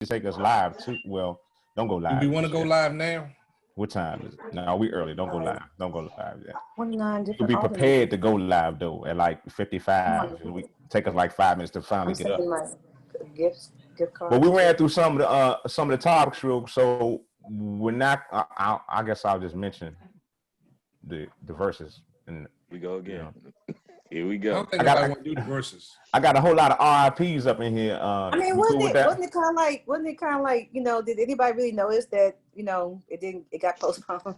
take us live too. Well, don't go live. Do we want to go live now? What time is it? No, we early. Don't go live. Don't go live yet. 29 different. You'll be prepared to go live though at like 55. We take us like 5 minutes to finally get up. My gift card. But we ran through some of the topics real. So we're not. I guess I'll just mention the verses. And we go again. Here we I go. don't think I want to do the verses. I got a whole lot of RIPs up in here. I mean, wasn't it kind of like, you know, did anybody really notice that, you know, it got postponed?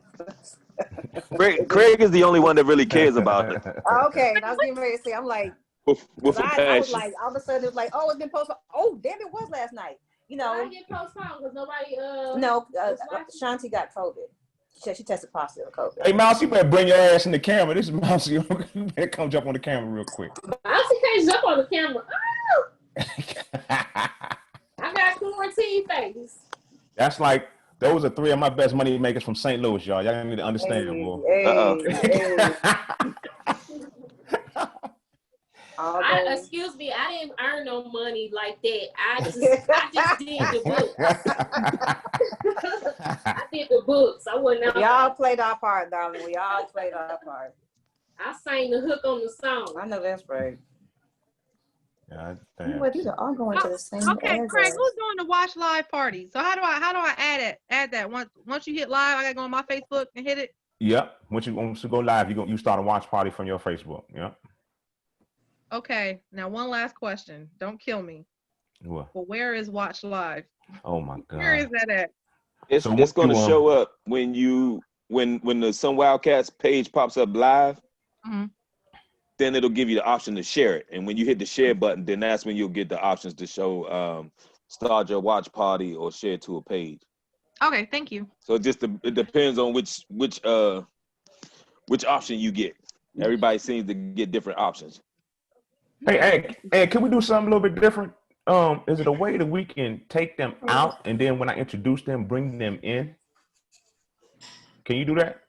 Craig is the only one that really cares about it. Okay, and I was getting ready to say, I'm like, I was like, all of a sudden it was like, oh, it's been postponed. Oh, damn, it was last night. You know, I get postponed because nobody. Shanti got COVID. She tested positive for COVID. Hey, Mouse, you better bring your ass in the camera. This is Mouse. You better come jump on the camera real quick. Mousy can't jump on the camera. Oh! I got quarantine face. That's like, those are 3 of my best money makers from St. Louis, y'all. Y'all need to understand, boy. Excuse me, I didn't earn no money like that. I just did the books. I did the books. I wasn't out. We all played our part, darling. We all played our part. I sang the hook on the song. I know that's right. Yeah, well, these are all going to the same. Okay, Craig, who's doing the watch live party? So how do I add that? Once you hit live, I gotta go on my Facebook and hit it. Yep. Once you go live, you start a watch party from your Facebook. Yep. Okay. Now one last question. Don't kill me. What? But where is Watch Live? Oh my God. Where is that at? It's going to show up when the Some Wildcats page pops up live. Mm-hmm. Then it'll give you the option to share it, and when you hit the share button, then that's when you'll get the options to show start your watch party or share to a page. Okay, thank you. So it depends on which option you get. Everybody seems to get different options. Hey, can we do something a little bit different? Is it a way that we can take them out and then when I introduce them, bring them in? Can you do that?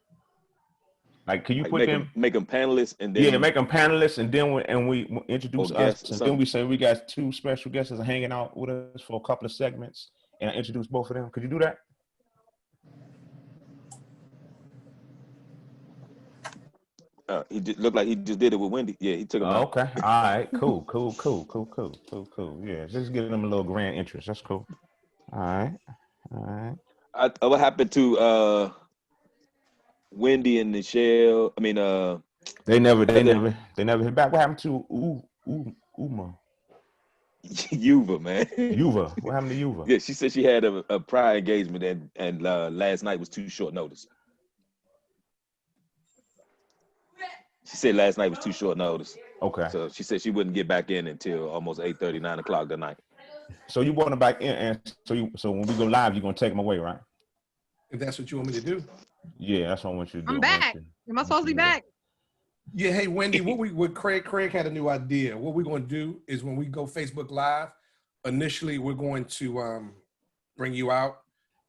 Like, can you put make them panelists and then make them panelists and then we introduce us and then we say we got 2 special guests that are hanging out with us for a couple of segments and I introduce both of them. Could you do that? He just looked like he just did it with Wendy. Yeah, he took him out. Okay. All right. Cool. Yeah, just give them a little grand interest. That's cool. All right. What happened to Wendy and Michelle? I mean, they never hit back. What happened to Uma? Yuva, man. Yuva. What happened to Yuva? Yeah, she said she had a prior engagement and last night was too short notice. She said last night was too short notice. Okay. So she said she wouldn't get back in until almost 8:30, 9 o'clock that night. So you want them back in, and so when we go live, you're gonna take them away, right? If that's what you want me to do. Yeah, that's what I want you to do. I'm back. Am I supposed to be back? Yeah. Hey, Wendy, what Craig had a new idea. What we're going to do is when we go Facebook Live, initially we're going to bring you out.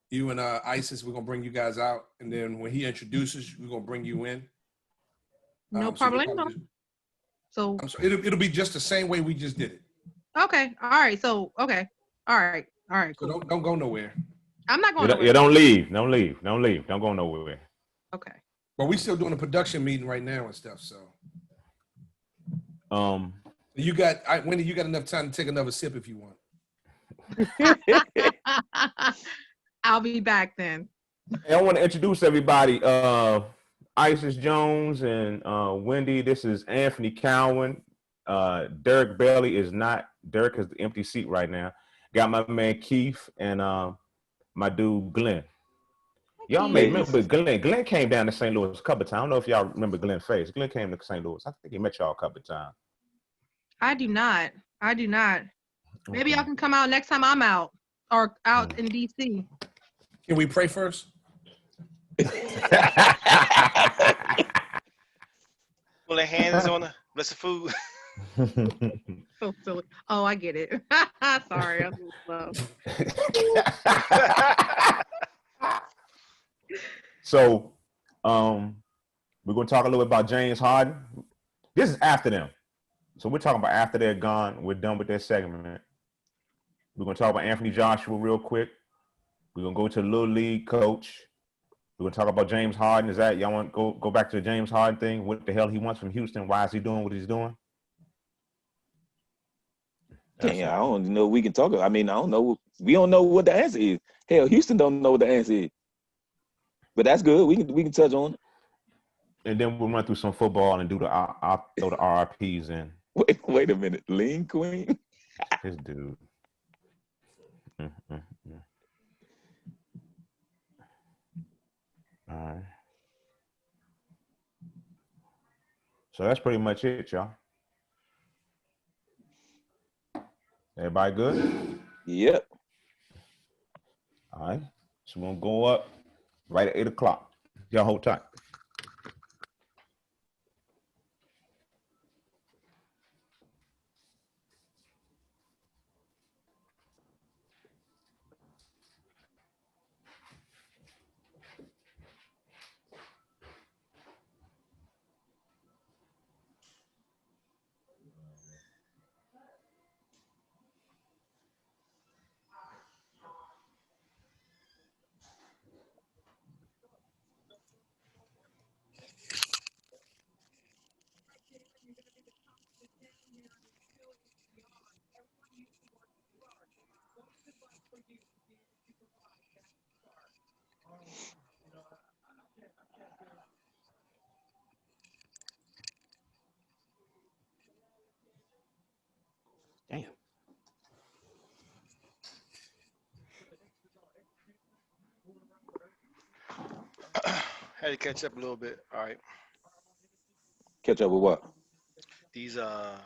You and Isis, we're gonna bring you guys out, and then when he introduces, we're gonna bring you in. No problem. So it'll be just the same way we just did it. Okay. All right. So okay. All right. Cool. So don't go nowhere. I'm not going nowhere. Yeah, don't leave. Don't go nowhere. Okay. But we still doing a production meeting right now and stuff. So Wendy, you got enough time to take another sip if you want. I'll be back then. Hey, I want to introduce everybody. Isis Jones and Wendy. This is Anthony Cowan. Derek Bailey is not. Derek is the empty seat right now. Got my man Keith and my dude Glenn. Y'all may remember Glenn. Glenn came down to St. Louis a couple of times. I don't know if y'all remember Glenn Face. Glenn came to St. Louis. I think he met y'all a couple of times. I do not. Maybe y'all can come out next time I'm out or out in DC. Can we pray first? Pull their hands on the bless the food. So silly. Oh, I get it. Sorry, I'm slow. So, we're gonna talk a little bit about James Harden. This is after them, so we're talking about after they're gone. We're done with their segment. We're gonna talk about Anthony Joshua real quick. We're gonna go to the Little League coach. We're gonna talk about James Harden. Is that y'all want to go back to the James Harden thing? What the hell he wants from Houston? Why is he doing what he's doing? Dang, I don't know. We can talk. I mean, I don't know. We don't know what the answer is. Hell, Houston don't know what the answer is. But that's good. We can touch on it. And then we'll run through some football and do I'll throw the RRPs in. Wait a minute. Lean Queen? This dude. All right. So that's pretty much it, y'all. Everybody good? Yep. All right. So we're going to go up right at 8 o'clock. Y'all hold tight. Damn. Had to catch up a little bit. All right. Catch up with what? These the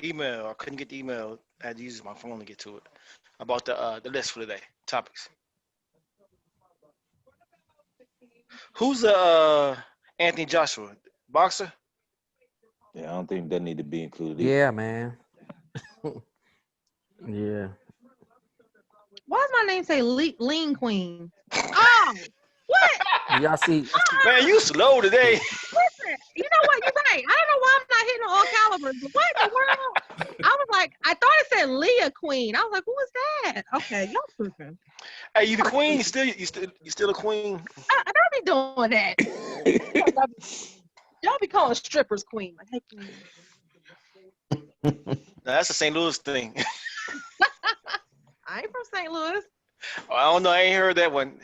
email. I couldn't get the email. I had to use my phone to get to it. About the list for today. Topics. Who's Anthony Joshua? Boxer? Yeah, I don't think that need to be included. Yeah, man. Yeah. Why does my name say Lean Queen? Oh, what? Y'all see? Man, you slow today. Listen, you know what? You're right. I don't know why I'm not hitting on all calibers. But what in the world? I was like, I thought it said Leah Queen. I was like, who is that? Okay, y'all tripping. Hey, you the queen? You still a queen? I don't be doing that. Y'all be calling strippers queen. Like, hey, queen. No, that's a St. Louis thing. I ain't from St. Louis. Oh, I don't know. I ain't heard that one.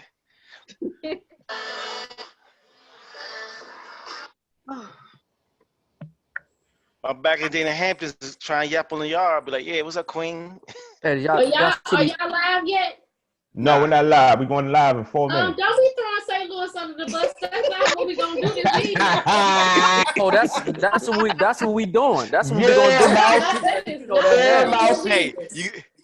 I'm back in the day in the Hamptons trying to yap on the yard. Be like, yeah, what's up, queen? Hey, Are y'all see live yet? No, we're not live. We're going live in 4 minutes. Don't be throwing St. Louis under the bus. That's not what we gonna do this week. Oh, that's what we doing. That's what we gonna do.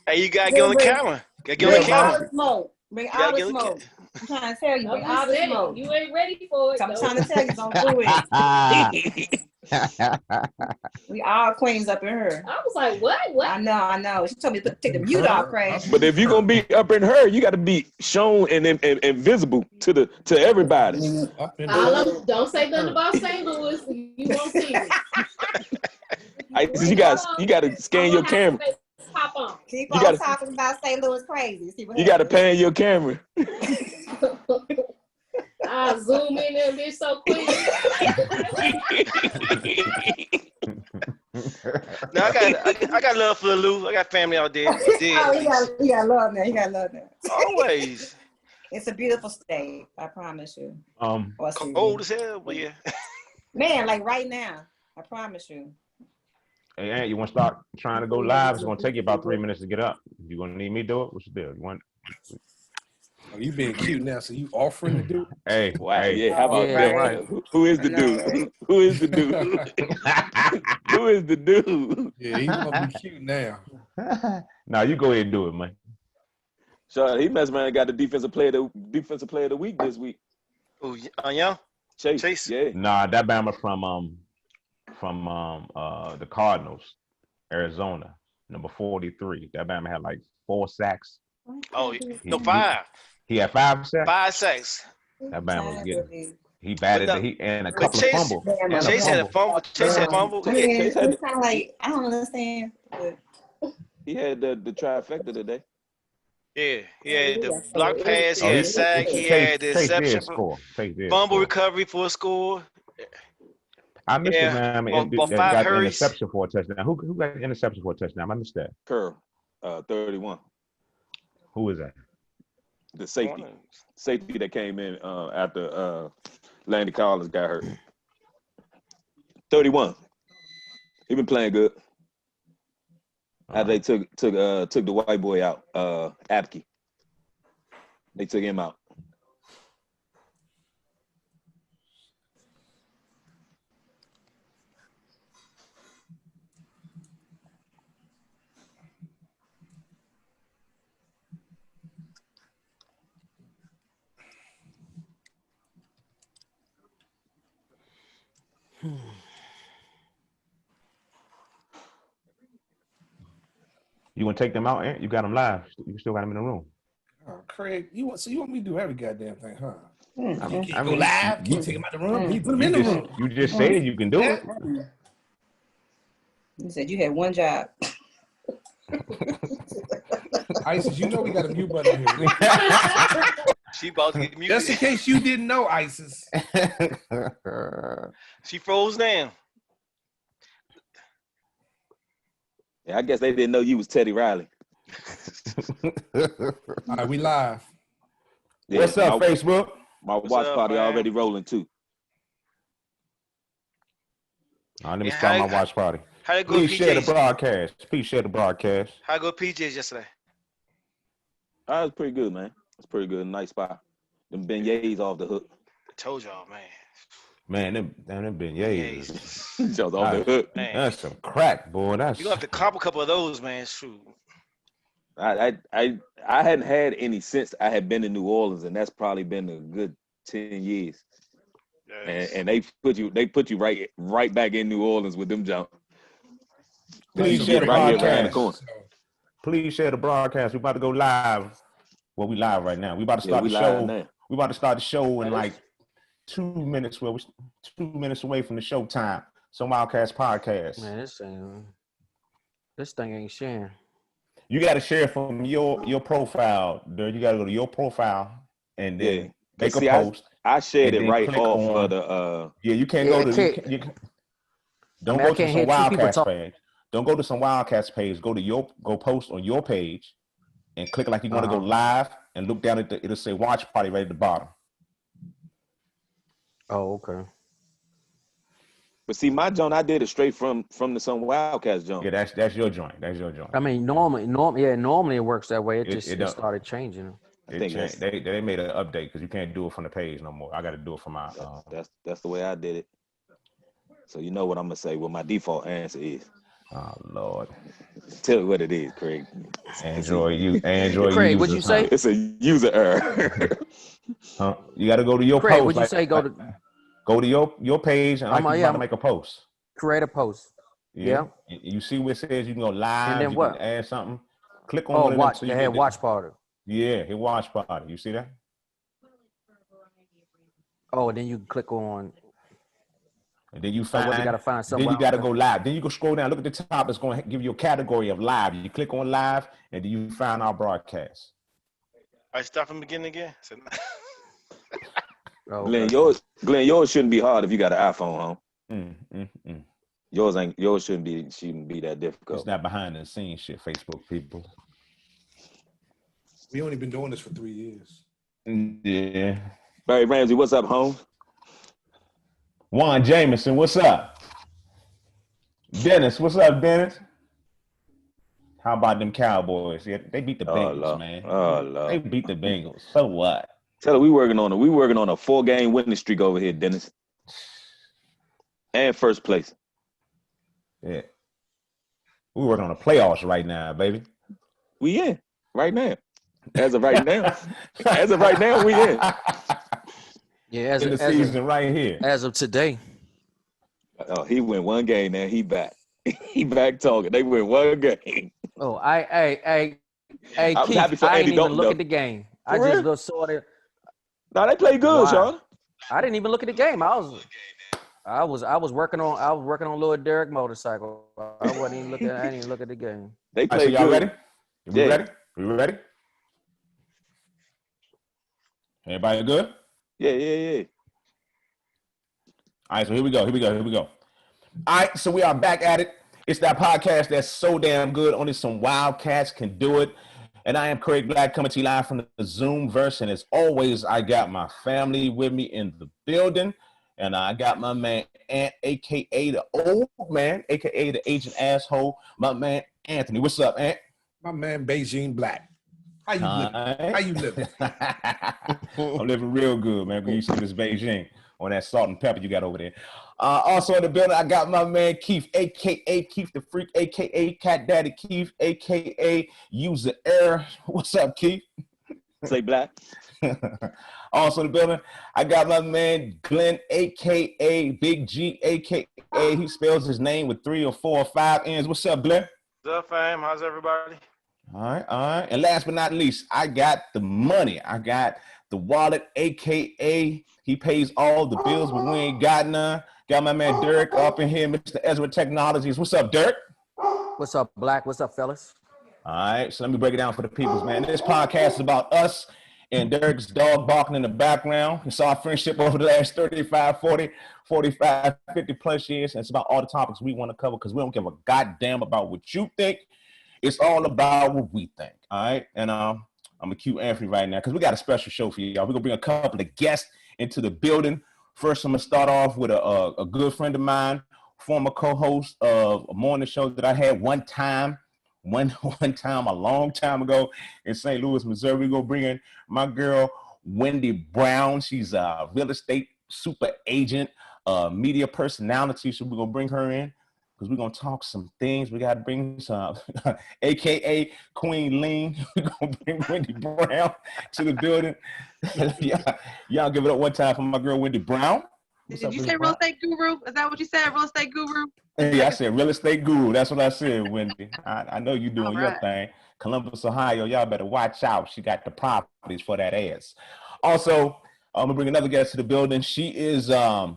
Hey, you gotta get on the camera. Gotta get on the camera. Smoke. Bring all the smoke. I'm trying to tell you, bring all the smoke. You ain't ready for it. I'm trying to tell you, don't do it. We all queens up in her. I was like, what? I know. She told me to take the mute off, Crash. But if you're gonna be up in her, you got to be shown and visible to everybody. Don't say nothing about St. Louis. You won't see it. You got to scan your camera. Pop on. Keep on talking about St. Louis crazy. See what you got to pan your camera. I zoom in and be so quick. No, I got love for the Lou. I got family out there. He got love now. He got love now. Always. It's a beautiful state. I promise you. Cold as hell, but yeah. Man, like right now. I promise you. Hey, Aunt, you want to start trying to go live? It's going to take you about 3 minutes to get up. You going to need me to do it? What's the deal? You want? Oh, you being cute now, so you offering to do it? Hey, wow. Hey. Yeah, how about that? Right. Who is the dude? Who is the dude? Who is the dude? Yeah, he's gonna be cute now. Nah, you go ahead and do it, man. So he messed around and got the defensive player of the week this week. Oh, yeah. Chase. Yeah. Nah, that Bama from the Cardinals, Arizona, number 43. That Bama had like 4 sacks. Oh, no, 5. He had 5 sacks. 5 sacks. That Bama was getting. He batted and a couple of fumbles. Chase had a fumble. Chase had a fumble. It's kind of like I don't understand. But... He had the trifecta today. Yeah, he had the Yeah, so block pass, he Oh, had sack, he Chase had the did interception, score. Chase did fumble score. recovery for a score. I missed it, Yeah, man. I mean, about that 5 got the hurries. interception for a touchdown. Who got the interception for a touchdown? I missed that. Curl, 31. Who is that? The safety that came in after Landy Collins got hurt. 31. He been playing good. After they took the white boy out, Apke. They took him out. You want to take them out, Ant? You got them live. You still got them in the room. Oh, Craig, you want me to do every goddamn thing, huh? Mm-hmm. Can you go live? Can you take him out the room? Can you put him in the room? You just said you can do it. You said you had one job. Isis, you know we got a mute button here. She about to get muted. Just in case you didn't know, Isis. She froze down. Yeah, I guess they didn't know you was Teddy Riley. All right, we live. Yeah, What's up, Facebook? My watch up, party man? already rolling too. Let me Yeah, start how- my watch party. How they go Please share the PJs? broadcast. Please share the broadcast. How go PJs yesterday? That was pretty good, man. It's pretty good. Nice spot. Them beignets off the hook. I told y'all, man. Man, them beignets. Just off the hook. Man. That's some crack, boy. That's You gonna have to cop a couple of those, man. Shoot. I hadn't had any since I had been to New Orleans, and that's probably been a good 10 years. Yes. And they put you right back in New Orleans with them jump. Please You share get the right here around the broadcast. corner. Please share the broadcast. We're about to go live. Well, we live right now. We about to start the show. We about to start the show in like 2 minutes. Well, we're 2 minutes away from the show time. Some Wildcast podcast. Man, this thing ain't sharing. You got to share from your profile. Dude. You got to go to your profile and then make a post. I shared it right off of the. You can't go to. Don't go to some Wildcast page. Don't go to some Wildcats page. Go post on your page, and click like you want to go live, and look down at it'll say watch party right at the bottom. Oh, okay. But see, my joint, I did it straight from the some Wildcats joint. Yeah, that's your joint. That's your joint. I mean, normally it works that way. It started changing. They made an update because you can't do it from the page no more. I got to do it from my. That's the way I did it. So you know what I'm gonna say. What my default answer is. Oh Lord. Tell me what it is, Craig. Android. Craig, what'd you say? It's a user error. Huh? You got to go to your Craig, post. what'd you say? Go to your page and you got to make a post. Create a post. Yeah. You see what it says? You can go live. And then what? Can add something. Click on watch. They had watch party. Yeah, hit watch party. You see that? Oh, then you can click on. And then you find. You gotta find something. Then you gotta go live. Then you go scroll down. Look at the top. It's going to give you a category of live. You click on live, and then you find our broadcast. I start from the beginning again. Glenn, yours shouldn't be hard if you got an iPhone, huh? Yours shouldn't be that difficult. It's not behind the scenes shit, Facebook people. We only been doing this for 3 years. Yeah. Barry Ramsey, what's up, home? Juan Jameson, what's up? Dennis, what's up, Dennis? How about them Cowboys? Yeah, they beat the Bengals, man. Oh Lord. They beat the Bengals. So what? Tell her we working on a 4-game winning streak over here, Dennis. And first place. Yeah. We working on the playoffs right now, baby. We in right now. As of right now. We in. Yeah, in the season right here. As of today. Oh, he went one game, man. He back. He back talking. They went one game. Oh, I was happy for I Andy didn't even Dalton, look though. at the game. For I real? just saw it. No, they play good, Wow. Sean. I didn't even look at the game. I I was working on Lord Derek motorcycle. I wasn't even looking. I didn't even look at the game. They All right, so played y'all good. ready? We ready? We ready? Everybody good? Yeah. All right, so here we go. All right, so we are back at it. It's that podcast that's so damn good. Only some wild cats can do it. And I am Craig Black coming to you live from the Zoom verse. And as always, I got my family with me in the building. And I got my man, Ant, a.k.a. the old man, a.k.a. the agent asshole, my man, Anthony. What's up, Ant? My man, Beijing Black. How you living? Right. How you living? I'm living real good, man. When you see this Beijing on that salt and pepper you got over there. Also in the building, I got my man Keith, a.k.a. Keith the Freak, a.k.a. Cat Daddy Keith, a.k.a. User Error. What's up, Keith? Say Black. Also in the building, I got my man Glenn, a.k.a. Big G, a.k.a. he spells his name with 3 or 4 or 5 N's. What's up, Glenn? What's up, fam? How's everybody? All right. And last but not least, I got the money. I got the wallet, a.k.a. he pays all the bills, but we ain't got none. Got my man Dirk up in here, Mr. Ezra Technologies. What's up, Dirk? What's up, Black? What's up, fellas? All right, so let me break it down for the peoples, man. This podcast is about us and Derek's dog barking in the background. It's our friendship over the last 35, 40, 45, 50 plus years. And it's about all the topics we want to cover because we don't give a goddamn about what you think. It's all about what we think, all right? And I'm going to cue Anthony right now because we got a special show for y'all. We're going to bring a couple of guests into the building. First, I'm going to start off with a good friend of mine, former co-host of a morning show that I had one time a long time ago in St. Louis, Missouri. We're going to bring in my girl, Wendy Brown. She's a real estate super agent, media personality. So we're going to bring her in because we're going to talk some things. We got to bring some, a.k.a. Queen Lean. We're going to bring Wendy Brown to the building. Y'all give it up one time for my girl, Wendy Brown. Did you say real estate guru? Is that what you said, real estate guru? Hey, I said real estate guru. That's what I said, Wendy. I know you doing your thing. Columbus, Ohio, y'all better watch out. She got the properties for that ass. Also, I'm gonna bring another guest to the building. She is a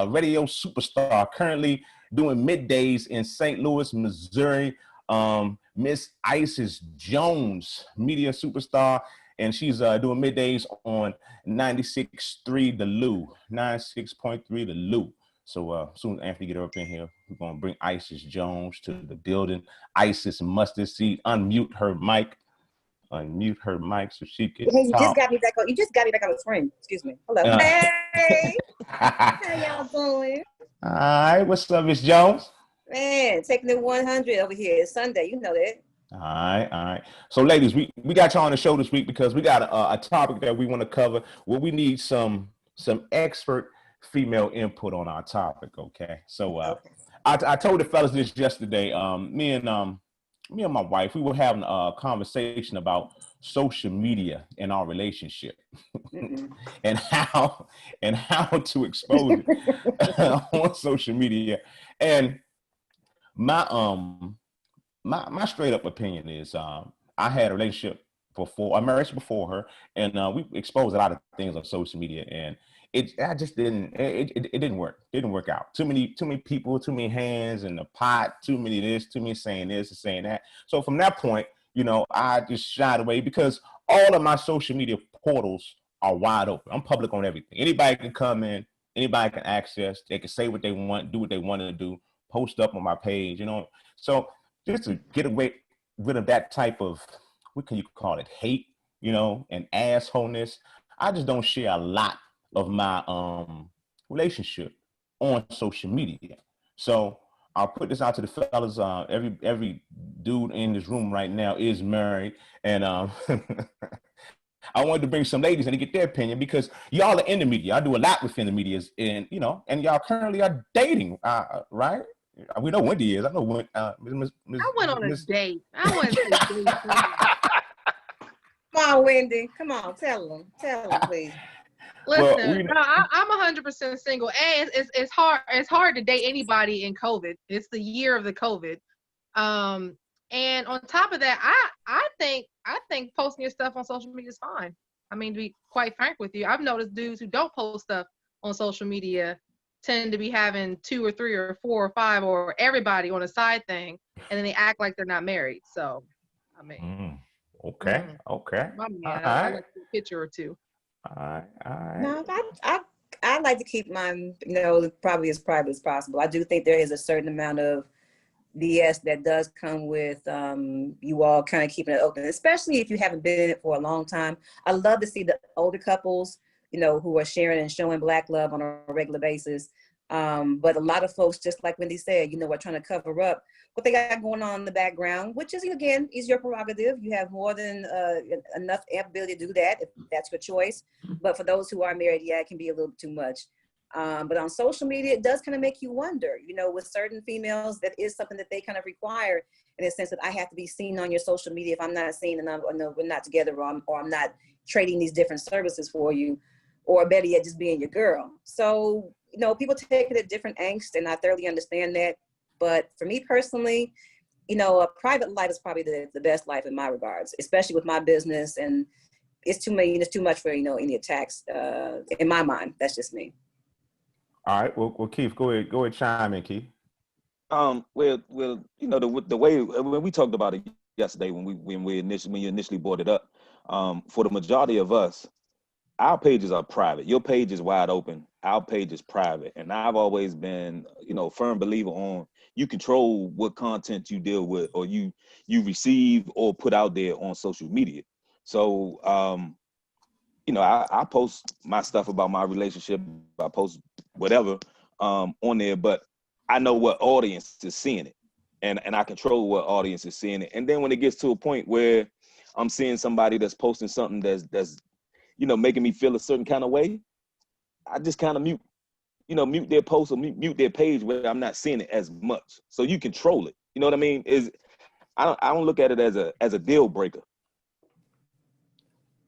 radio superstar currently doing middays in St. Louis, Missouri. Miss Isis Jones, media superstar, and she's doing middays on 96.3 The Lou, 96.3 The Lou. So as soon as Anthony get her up in here, we're going to bring Isis Jones to the building. Isis Mustard Seed, unmute her mic so she can Hey, you just got me back on. You just got me back on the screen. Excuse me. Hello. Hey. How y'all doing? All right. What's up, Miss Jones? Man, taking the 100 over here. It's Sunday. You know that. All right. So, ladies, we got y'all on the show this week because we got a topic that we want to cover where we need some expert female input on our topic. Okay. So I told the fellas this yesterday. Me and my wife, we were having a conversation about social media in our relationship and how to expose it on social media. And my straight up opinion is I had a relationship before, a marriage before her, and we exposed a lot of things on social media, and it didn't work out. Too many people, too many hands in the pot, too many this, too many saying this and saying that. So from that point, I just shied away because all of my social media portals are wide open. I'm public on everything. Anybody can come in, anybody can access, they can say what they want, do what they want to do, post up on my page, So just to get away rid of that type of, what can you call it, hate, and assholeness, I just don't share a lot of my relationship on social media. So I'll put this out to the fellas. Every dude in this room right now is married, and I wanted to bring some ladies and to get their opinion because y'all are in the media. I do a lot within the media, and and y'all currently are dating, right? We know Wendy is. I know when. I went on a date. I went to a date. Come on, Wendy. Come on, tell them, please. Listen, I'm 100% single, and it's hard. It's hard to date anybody in COVID. It's the year of the COVID, and on top of that, I think posting your stuff on social media is fine. I mean, to be quite frank with you, I've noticed dudes who don't post stuff on social media tend to be having 2 or 3 or 4 or 5 or everybody on a side thing, and then they act like they're not married. So, I mean, okay, okay. my man, All I right. like a picture or two. All right, all right. No, I like to keep mine, probably as private as possible. I do think there is a certain amount of BS that does come with you all kind of keeping it open, especially if you haven't been in it for a long time. I love to see the older couples, who are sharing and showing Black love on a regular basis. But a lot of folks, just like Wendy said, are trying to cover up what they got going on in the background, which is, again, is your prerogative. You have more than enough ability to do that if that's your choice. But for those who are married, yeah, it can be a little too much. But on social media, it does kind of make you wonder, with certain females, that is something that they kind of require, in a sense that I have to be seen on your social media. If I'm not seen and we're not together, or I'm not trading these different services for you, or better yet, just being your girl. So, people take it at different angst, and I thoroughly understand that. But for me personally, a private life is probably the best life in my regards, especially with my business. And it's too much for, any attacks in my mind. That's just me. All right. Well, Keith, go ahead, chime in, Keith. Well, the way when we talked about it yesterday, when you initially brought it up, for the majority of us, our pages are private. Your page is wide open. Our page is private. And I've always been, firm believer on you control what content you deal with, or you receive or put out there on social media. So, I post my stuff about my relationship. I post whatever on there, but I know what audience is seeing it, and I control what audience is seeing it. And then when it gets to a point where I'm seeing somebody that's posting something that's making me feel a certain kind of way, I just kind of mute their post or mute their page where I'm not seeing it as much. So you control it. You know what I mean? I don't look at it as a deal breaker.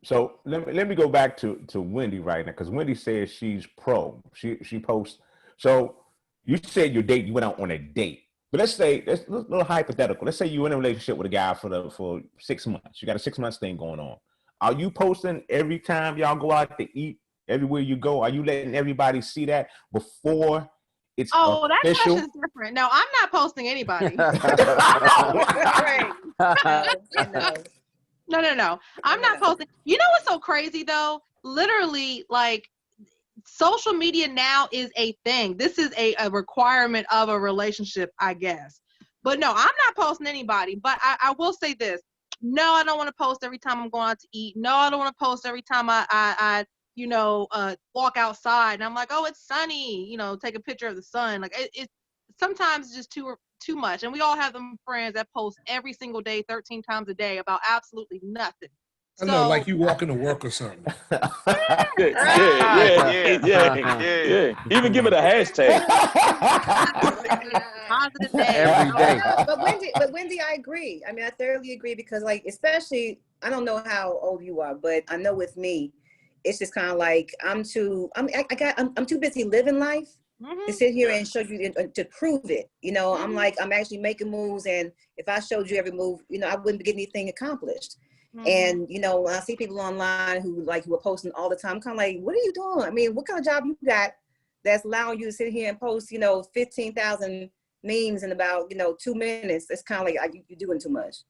So let me go back to Wendy right now, because Wendy says she's pro. She posts. So you said you went out on a date, but let's say that's a little hypothetical. Let's say you're in a relationship with a guy for 6 months. You got a 6 months thing going on. Are you posting every time y'all go out to eat? Everywhere you go, are you letting everybody see that before it's official? That question's different. No, I'm not posting anybody. No. I'm not posting. You know what's so crazy though? Literally, like, social media now is a thing. This is a requirement of a relationship, I guess. But no, I'm not posting anybody. But I will say this. No, I don't want to post every time I'm going out to eat. No, I don't want to post every time I walk outside and I'm like, oh, it's sunny, take a picture of the sun. Like it sometimes just too much. And we all have them friends that post every single day, 13 times a day about absolutely nothing. I know, like you walking to work or something. Yeah. Even give it a hashtag. Positive day. Every day. But Wendy, I agree. I mean, I thoroughly agree, because, like, especially, I don't know how old you are, but I know with me, it's just kind of like I'm too busy living life to sit here and show you to prove it. I'm like, I'm actually making moves, and if I showed you every move, I wouldn't get anything accomplished. And when I see people online who are posting all the time, I'm kind of like, what are you doing? I mean, what kind of job you got that's allowing you to sit here and post 15,000 memes in about 2 minutes? It's kind of like you're doing too much.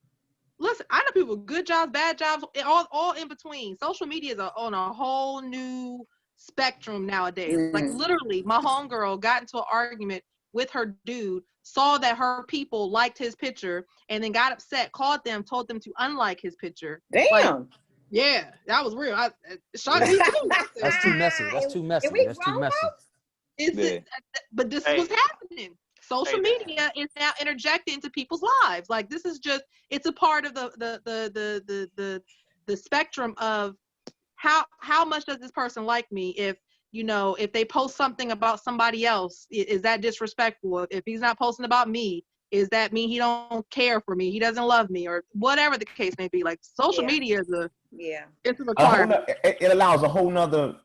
Listen, I know people with good jobs, bad jobs, all in between. Social media is on a whole new spectrum nowadays. Like, literally, my homegirl got into an argument with her dude, saw that her people liked his picture, and then got upset, called them, told them to unlike his picture. Damn. Like, yeah, that was real. Shocked me too. That's too messy. That's too messy. But this was happening. Social media is now interjected into people's lives. Like, this is just, it's a part of the spectrum of how much does this person like me? If they post something about somebody else, is that disrespectful? If he's not posting about me, is that mean he don't care for me? He doesn't love me, or whatever the case may be. Like, social media is it's a requirement. It allows a whole nother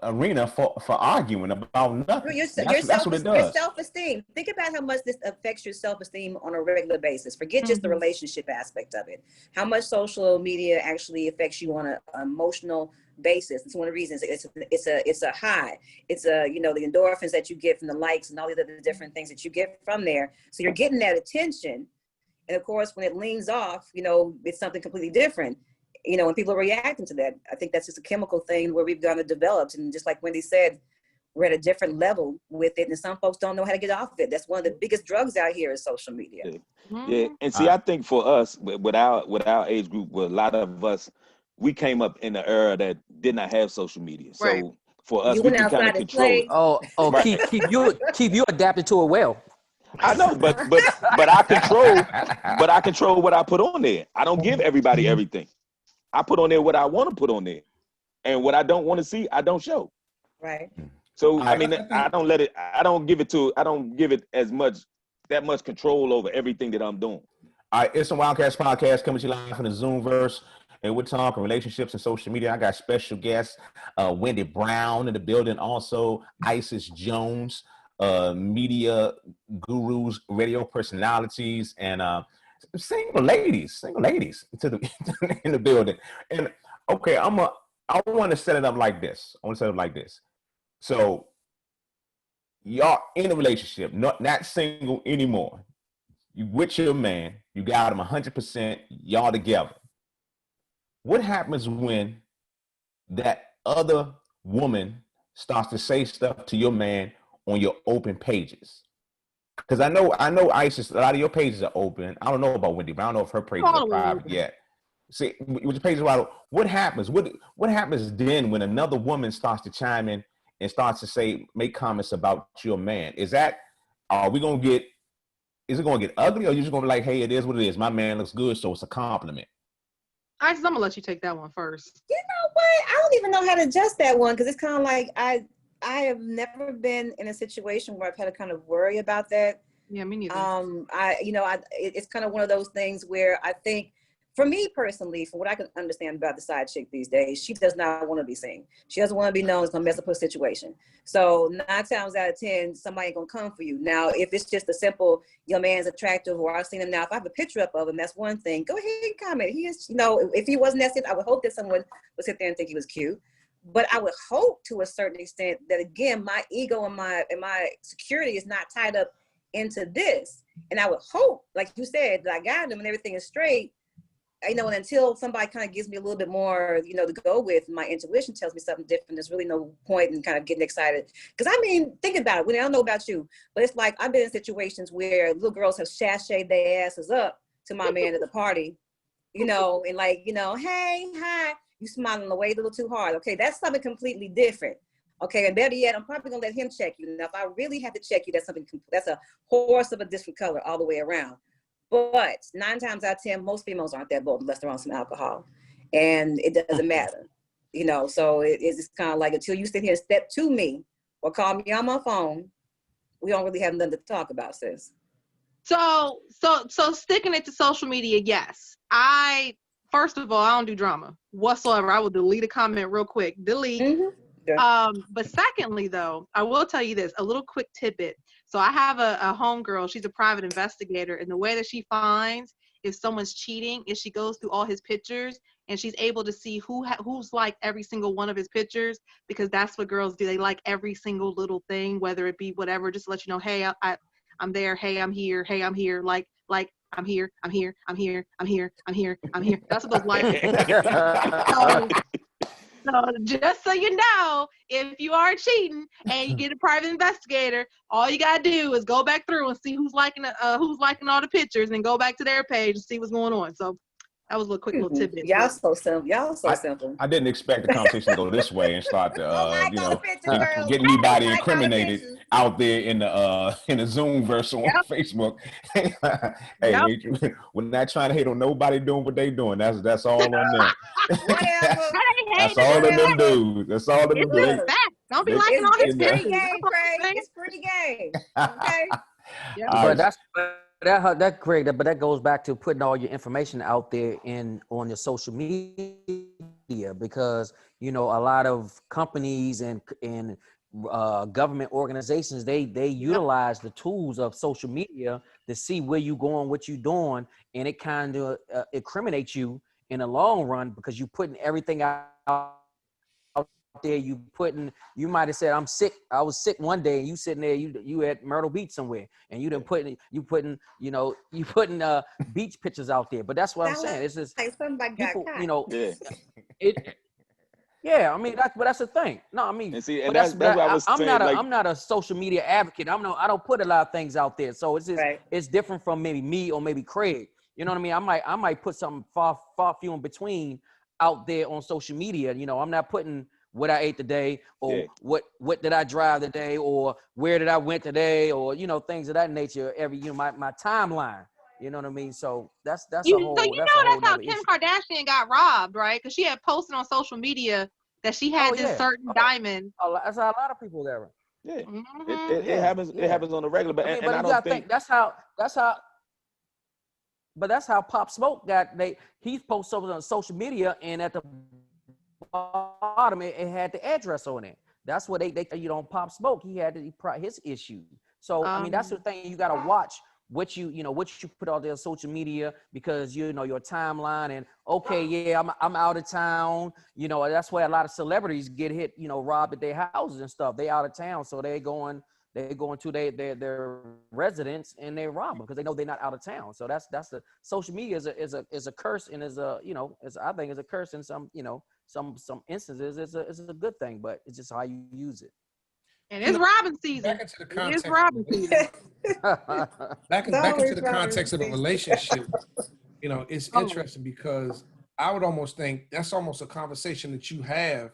arena for arguing about nothing. Your That's what it does. self-esteem. Think about how much this affects your self-esteem on a regular basis. Forget just the relationship aspect of it. How much social media actually affects you on an emotional basis. It's one of the reasons. It's a high. It's the endorphins that you get from the likes and all the other different things that you get from there. So you're getting that attention. And of course, when it leans off, it's something completely different. When people are reacting to that, I think that's just a chemical thing where we've gone to develop. And just like Wendy said, we're at a different level with it. And some folks don't know how to get off of it. That's one of the biggest drugs out here is social media. Yeah. And see, I think for us, with our age group, with a lot of us, we came up in the era that did not have social media. So Right. for us, You we went can kind of outside and control played. it. Right. keep you adapted to it well. I know, but I control what I put on there. I don't give everybody everything. I put on there what I want to put on there, and what I don't want to see, I don't show. Right. So I mean, I don't let it. I don't give it that much control over everything that I'm doing. All right, it's a Wildcats podcast coming to you live from the Zoomverse, and we're talking relationships and social media. I got special guests, Wendy Brown in the building, also Isis Jones, media gurus, radio personalities, and single ladies in the building. And okay, I want to set it up like this. So y'all in a relationship, not single anymore. You with your man, you got him 100%, y'all together. What happens when that other woman starts to say stuff to your man on your open pages? Because I know Isis, a lot of your pages are open. I don't know about Wendy, but I don't know if her pages are private yet. See, with your pages are what happens? What happens then when another woman starts to chime in and starts to make comments about your man? Is it gonna get ugly, or are you just gonna be like, hey, it is what it is. My man looks good, so it's a compliment? Isis, I'm gonna let you take that one first. You know what? I don't even know how to adjust that one because it's kind of like I have never been in a situation where I've had to kind of worry about that. Yeah, me neither. It's kind of one of those things where I think, for me personally, from what I can understand about the side chick these days, she does not want to be seen. She doesn't want to be known. It's gonna mess up her situation. So 9 times out of 10, somebody ain't gonna come for you. Now, if it's just a simple, your man's attractive, or I've seen him now. If I have a picture up of him, that's one thing. Go ahead and comment. He is, if he wasn't that, I would hope that someone would sit there and think he was cute. But I would hope to a certain extent that, again, my ego and my security is not tied up into this. And I would hope, like you said, that I got him and everything is straight. And until somebody kind of gives me a little bit more, to go with, my intuition tells me something different. There's really no point in kind of getting excited. Because think about it. I don't know about you, but it's like I've been in situations where little girls have sashayed their asses up to my man at the party, and like, hey, hi. You smiling away a little too hard. Okay, that's something completely different. Okay, and better yet, I'm probably gonna let him check you. Now, if I really have to check you, that's a horse of a different color all the way around. But 9 times out of 10, most females aren't that bold unless they're on some alcohol, and it doesn't matter. So it's kind of like, until you sit here and step to me or call me on my phone, we don't really have nothing to talk about, sis. So sticking it to social media, yes. First of all, I don't do drama whatsoever. I will delete a comment real quick. Delete. Mm-hmm. Yeah. But secondly, though, I will tell you this, a little quick tidbit. So I have a homegirl. She's a private investigator. And the way that she finds if someone's cheating is she goes through all his pictures and she's able to see who's liked every single one of his pictures, because that's what girls do. They like every single little thing, whether it be whatever, just to let you know, hey, I'm there. Hey, I'm here. Hey, I'm here. Like, I'm here. I'm here. I'm here. I'm here. I'm here. I'm here. That's what those likes. So just so you know, if you are cheating and you get a private investigator, all you gotta do is go back through and see who's liking all the pictures, and go back to their page and see what's going on. So that was a quick little tidbit. Y'all so simple. I didn't expect the conversation to go this way and start to getting me body incriminated out there in the Zoomverse on Facebook. Hey, we're not trying to hate on nobody doing what they doing. That's all on them. That's all of them dudes. That's all of them dudes. Don't be liking all this free game, Craig. It's free game. Okay. But that's great. But that goes back to putting all your information out there on your social media because a lot of companies and government organizations they utilize the tools of social media to see where you going, what you doing, and it kind of incriminates you in the long run because you putting everything out there. You might have said, I'm sick. I was sick one day, and you sitting there, you at Myrtle Beach somewhere, and you putting beach pictures out there. But that's what I'm saying. It's just like somebody people, got caught. it. Yeah, I mean that's the thing. No, I mean, and see, and but that's what I was saying. I'm not a social media advocate. I don't put a lot of things out there, so it's just it's different from maybe me or maybe Craig. You know what I mean? I might put something far few in between out there on social media. I'm not putting what I ate today, or what did I drive today, or where did I went today, or things of that nature. My timeline. You know what I mean? So that's a whole. So that's how Kim issue. Kardashian got robbed, right? Because she had posted on social media that she had this certain diamond. That's how a lot of people got. Yeah, it happens. It happens on the regular. But I don't think that's how. But that's how Pop Smoke got. He posted something on social media, and at the bottom it had the address on it. That's what they Pop Smoke. He had his issue. So I mean, that's the thing. You got to watch what you put out there on social media, because your timeline, and I'm out of town. That's where a lot of celebrities get hit. Robbed at their houses and stuff. They out of town, so they going to their residence and they rob them because they know they're not out of town. So that's the social media is a curse, and I think is a curse in some some instances. It's a good thing, but it's just how you use it. And it's robbing season. It's robbing season. Back into the context of the relationship, it's interesting because I would almost think that's almost a conversation that you have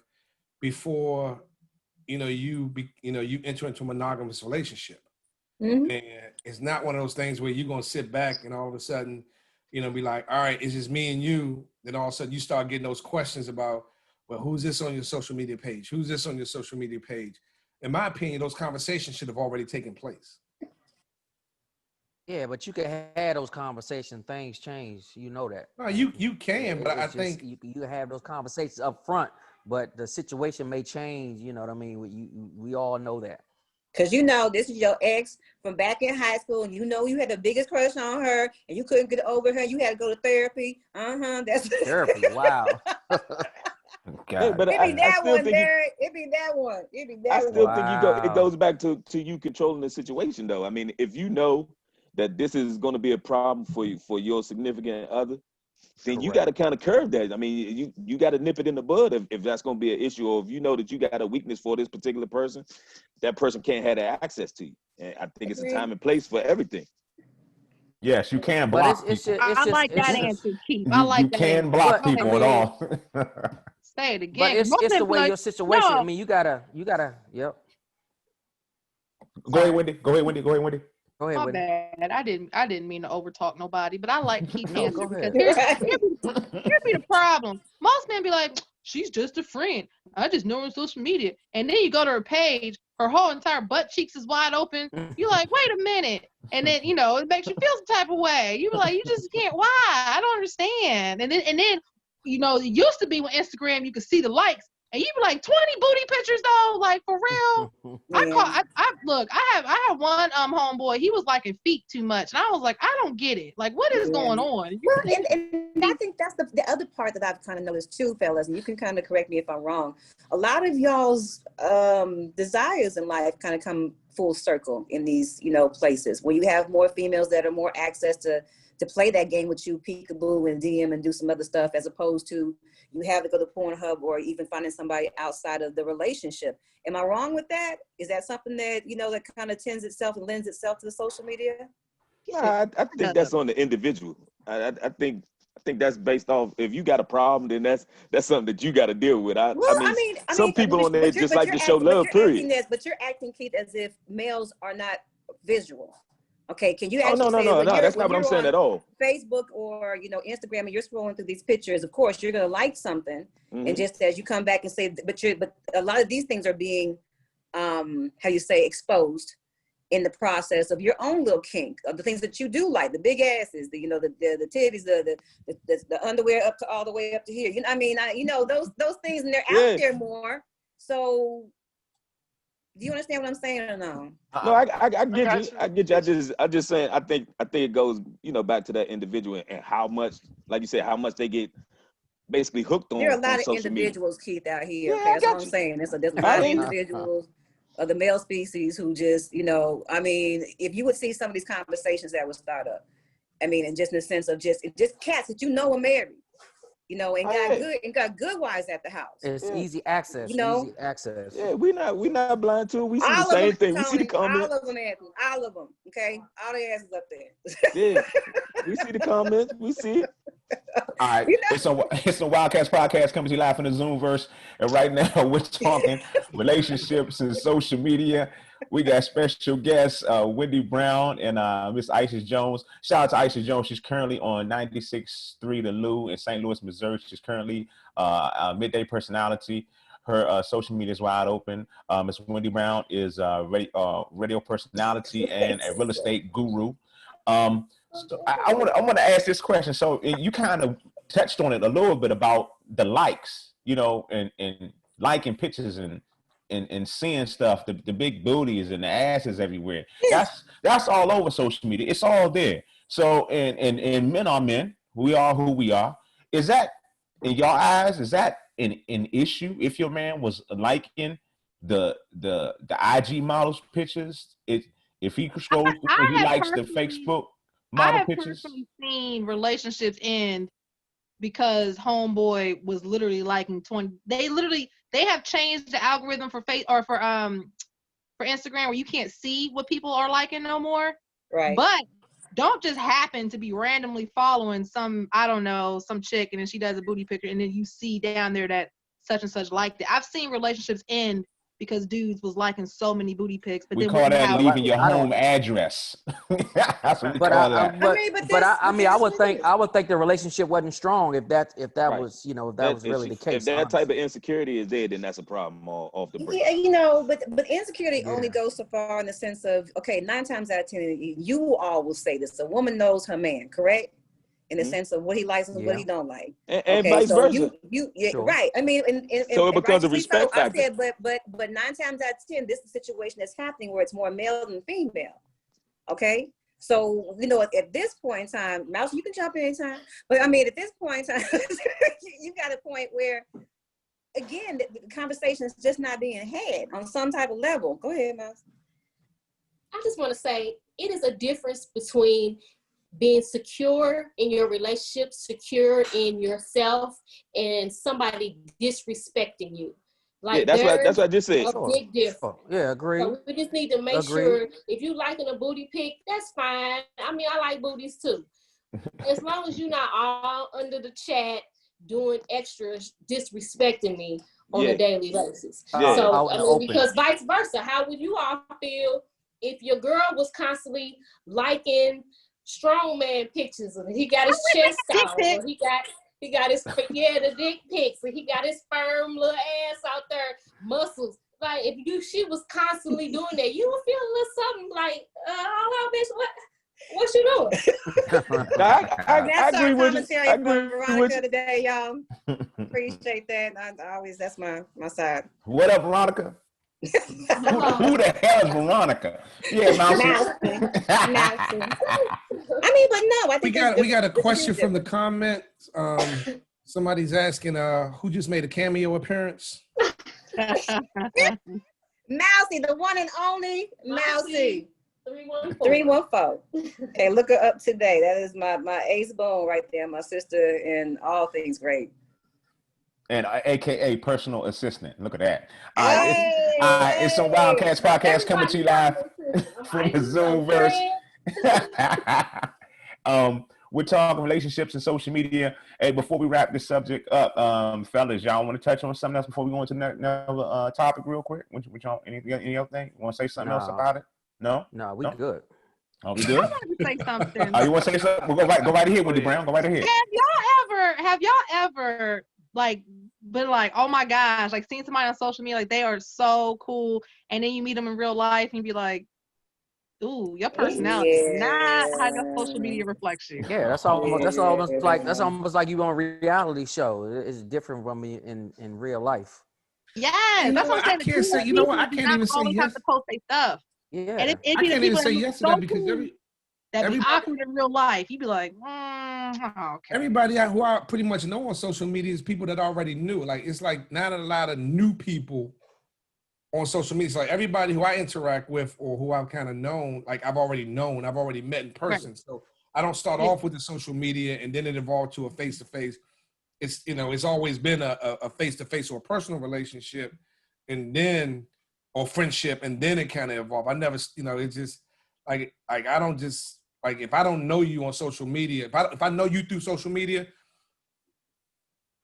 before you enter into a monogamous relationship. Mm-hmm. And it's not one of those things where you're gonna sit back and all of a sudden be like, all right, it's just me and you. Then all of a sudden you start getting those questions about, well, who's this on your social media page? Who's this on your social media page? In my opinion, those conversations should have already taken place. Yeah, but you can have those conversations. Things change. You know that. No, you can, but I think you have those conversations up front, but the situation may change. You know what I mean? We all know that. Because this is your ex from back in high school, and you had the biggest crush on her, and you couldn't get over her. You had to go to therapy. That's therapy. Wow. Hey, but It'd be that one, Derek. It'd be that one. I still think it goes back to you controlling the situation, though. I mean, if you know that this is going to be a problem for your significant other, then you got to kind of curb that. I mean, you got to nip it in the bud if that's going to be an issue, or if you know that you got a weakness for this particular person, that person can't have that access to you. And I think it's a time and place for everything. Yes, you can block people. I like that answer, Keith. I like that. You can block people at all. Say it again. But it's the way your situation. I mean, you gotta. Yep. Go ahead, Wendy. Go ahead, Wendy. My bad. I didn't mean to overtalk nobody, but I like Keith No, answer go because ahead. here's the problem. Most men be like, she's just a friend. I just know her on social media. And then you go to her page, her whole entire butt cheeks is wide open. You're like, wait a minute. And then, it makes you feel some type of way. You be like, you just can't, why? I don't understand. And then, it used to be with Instagram, you could see the likes. And you be like 20 booty pictures though, like for real. Yeah. I have one homeboy. He was liking feet too much, and I was like, I don't get it. Like, what is going on? Well, and I think that's the other part that I've kind of noticed too, fellas. And you can kind of correct me if I'm wrong. A lot of y'all's desires in life kind of come full circle in these places where you have more females that are more access to play that game with you, peekaboo and DM and do some other stuff, as opposed to you have to go to Pornhub or even finding somebody outside of the relationship. Am I wrong with that? Is that something that, that kind of tends itself and lends itself to the social media? Nah, I think that's on the individual. I think that's based off, if you got a problem, then that's something that you got to deal with. I mean, some people on there just like to show love, period. But you're acting, Keith, as if males are not visual. Okay, can you actually no, that's not what I'm saying at all. Facebook or Instagram, and you're scrolling through these pictures, of course you're gonna like something, and just as you come back and say, but a lot of these things are being exposed in the process of your own little kink, of the things that you do like, the big asses, the titties, the underwear up to all the way up to here. Those things, and they're out there more. So do you understand what I'm saying or no? No, I get you. I get you. I just saying. I think it goes, back to that individual and how much, like you said, how much they get basically hooked on. There are a lot of social individuals, media. Keith, out here. Yeah, Okay, that's what I'm saying. There's a lot of individuals of the male species who just, if you would see some of these conversations that would start up, and just in the sense of just cats that are married, and got good wives at the house. It's easy access. Easy access. Yeah, we not blind to it. We see all the same them, thing. Tony, we see the comments. All of them, Anthony. All of them. Okay, all their asses up there. Yeah, we see the comments. We see it. All right, it's a Wildcats podcast coming to you live from the Zoomverse, and right now we're talking relationships and social media. We got special guests, Wendy Brown and Miss Isis Jones. Shout out to Isis Jones. She's currently on 96.3 The Lou in St. Louis, Missouri. She's currently a midday personality. Her social media is wide open. Miss Wendy Brown is a radio personality and a real estate guru. So I want to ask this question. So you kind of touched on it a little bit about the likes, and liking pictures and seeing stuff, the big booties and the asses everywhere. That's all over social media. It's all there. So and men are men. We are who we are. Is that, in your eyes, is that an issue if your man was liking the IG models pictures? If he scrolls through and he likes the Facebook model pictures? I have personally seen relationships end because homeboy was literally liking 20. They have changed the algorithm for Instagram where you can't see what people are liking no more. Right. But don't just happen to be randomly following some chick, and then she does a booty picture, and then you see down there that such and such liked it. I've seen relationships end because dudes was liking so many booty pics, but we call that leaving your home address. That's what we call that. I would think the relationship wasn't strong if that right. was really the case. If that type of insecurity is there, then that's a problem off the break. Yeah, but insecurity only goes so far in the sense of, okay, 9 times out of 10, you all will say this: a woman knows her man, correct? In the sense of what he likes and what he don't like, and vice versa. Sure. Right. So it becomes a respect factor. I said, but 9 times out of 10, this is a situation that's happening where it's more male than female. Okay. So at this point in time, Mouse, you can jump in anytime. But at this point in time, you got a point where, again, the conversation is just not being had on some type of level. Go ahead, Mouse. I just want to say it is a difference between being secure in your relationship, secure in yourself, and somebody disrespecting you. Like that's what I just said. A big difference. Yeah, agree. So we just need to make sure if you liking a booty pic, that's fine. I like booties too. As long as you're not all under the chat doing extra disrespecting me on a daily basis. So because vice versa, how would you all feel if your girl was constantly liking strongman pictures and he got his chest out, or he got his the dick pics, and he got his firm little ass out there, muscles. Like if she was constantly doing that, you would feel a little something like, hello, bitch, what you doing? I agree with you. I agree with Veronica today, y'all. Appreciate that. That's my side. What up, Veronica? Who the hell is Veronica? Yeah, Mousy. But no, I think we got a question from the comments. Somebody's asking, who just made a cameo appearance? Mousy, the one and only Mousy. 314. Okay, look her up today. That is my ace bone right there. My sister in all things great. And AKA personal assistant. Look at that. It's some Wildcats podcast coming to you live from the Zoomverse. We're talking relationships and social media. Hey, before we wrap this subject up, fellas, y'all want to touch on something else before we go into another topic real quick? Y'all, any other thing? You want to say something else about it? No, we good. Are we good? I wanted to say something. You want to say something? We'll go right ahead, Wendy Brown. Go right ahead. Have y'all ever been like, oh my gosh, seen somebody on social media, they are so cool, and then you meet them in real life and you be like, ooh, your personality is not how your social Yeah. media reflects you. Yeah, that's almost like you on a reality show. It's different from me in real life. Yes, You know that's what what? I'm I saying. The can't say. cool You know what? people I do can't not even say always have yes. to post their stuff. And Yeah. it I be the can't even people that say look yes to so that because cool that be awkward in real life. You be like, okay. everybody who I pretty much know on social media is people that I already knew. Like it's like not a lot of new people on social media. It's like everybody who I interact with or who I've kind of known, like I've already known, I've already met in Right. person. So I don't start Yeah. off with the social media and then it evolved to a face-to-face. It's it's always been a face-to-face or a personal relationship, and then or friendship, and then it kind of evolved. I never, it's just like I don't just like if I don't know you on social media, if I know you through social media,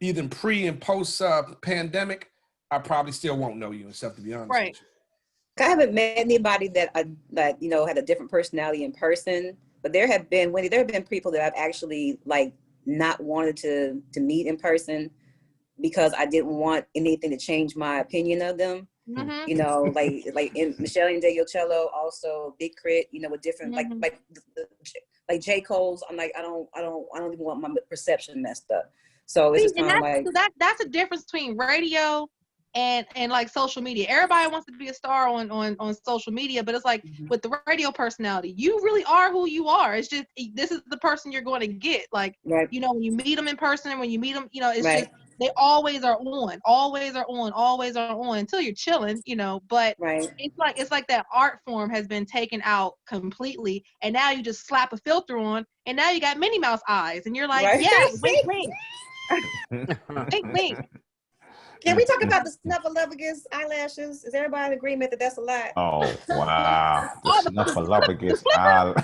either pre and post pandemic, I probably still won't know you and stuff, to be honest Right. with you. I haven't met anybody that had a different personality in person, but there have been people that I've actually like not wanted to meet in person because I didn't want anything to change my opinion of them. Mm-hmm. You know, like in Michelle and Cello, also Big Crit, with different Mm-hmm. like J. Cole's. I'm like, I don't even want my perception messed up. So it's just And kind of like that's a difference between radio and like social media. Everybody wants to be a star on social media, but it's like with the radio personality, you really are who you are. It's just this is the person you're going to get. Like right. when you meet them in person, when you meet them, it's Right. just they always are on, always are on until you're chilling, But Right. it's like that art form has been taken out completely, and now you just slap a filter on, and now you got Minnie Mouse eyes, and you're like, Right. yeah, wink, wink. Wink, wink. Can we talk about the snuffleupagus eyelashes? Is everybody in agreement that that's a lot? Oh wow, the Oh, snuffleupagus. flippers.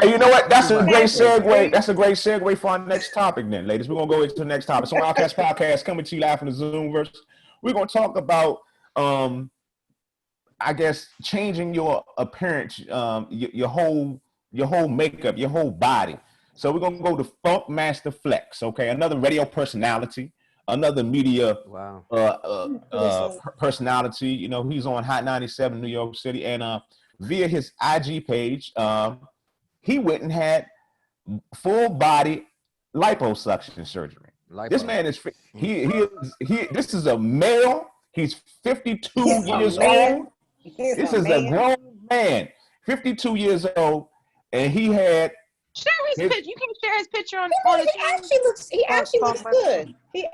Hey, you know what? That's a Right. great segue. That's a great segue for our next topic, then, ladies. We're gonna go into the next topic. So, Wildcats Podcast coming to you live from the Zoomverse. We're gonna talk about, I guess, changing your appearance, your whole makeup, your whole body. So we're gonna go to Funk Master Flex. Okay, another radio personality, another media Wow. personality. He's on Hot 97 New York City, and via his IG page, he went and had full body liposuction surgery. This man is this is a male. He's 52 years old. This is a grown man, 52 years old, and he had. Share his picture. You can share his picture on the He actually looks good. He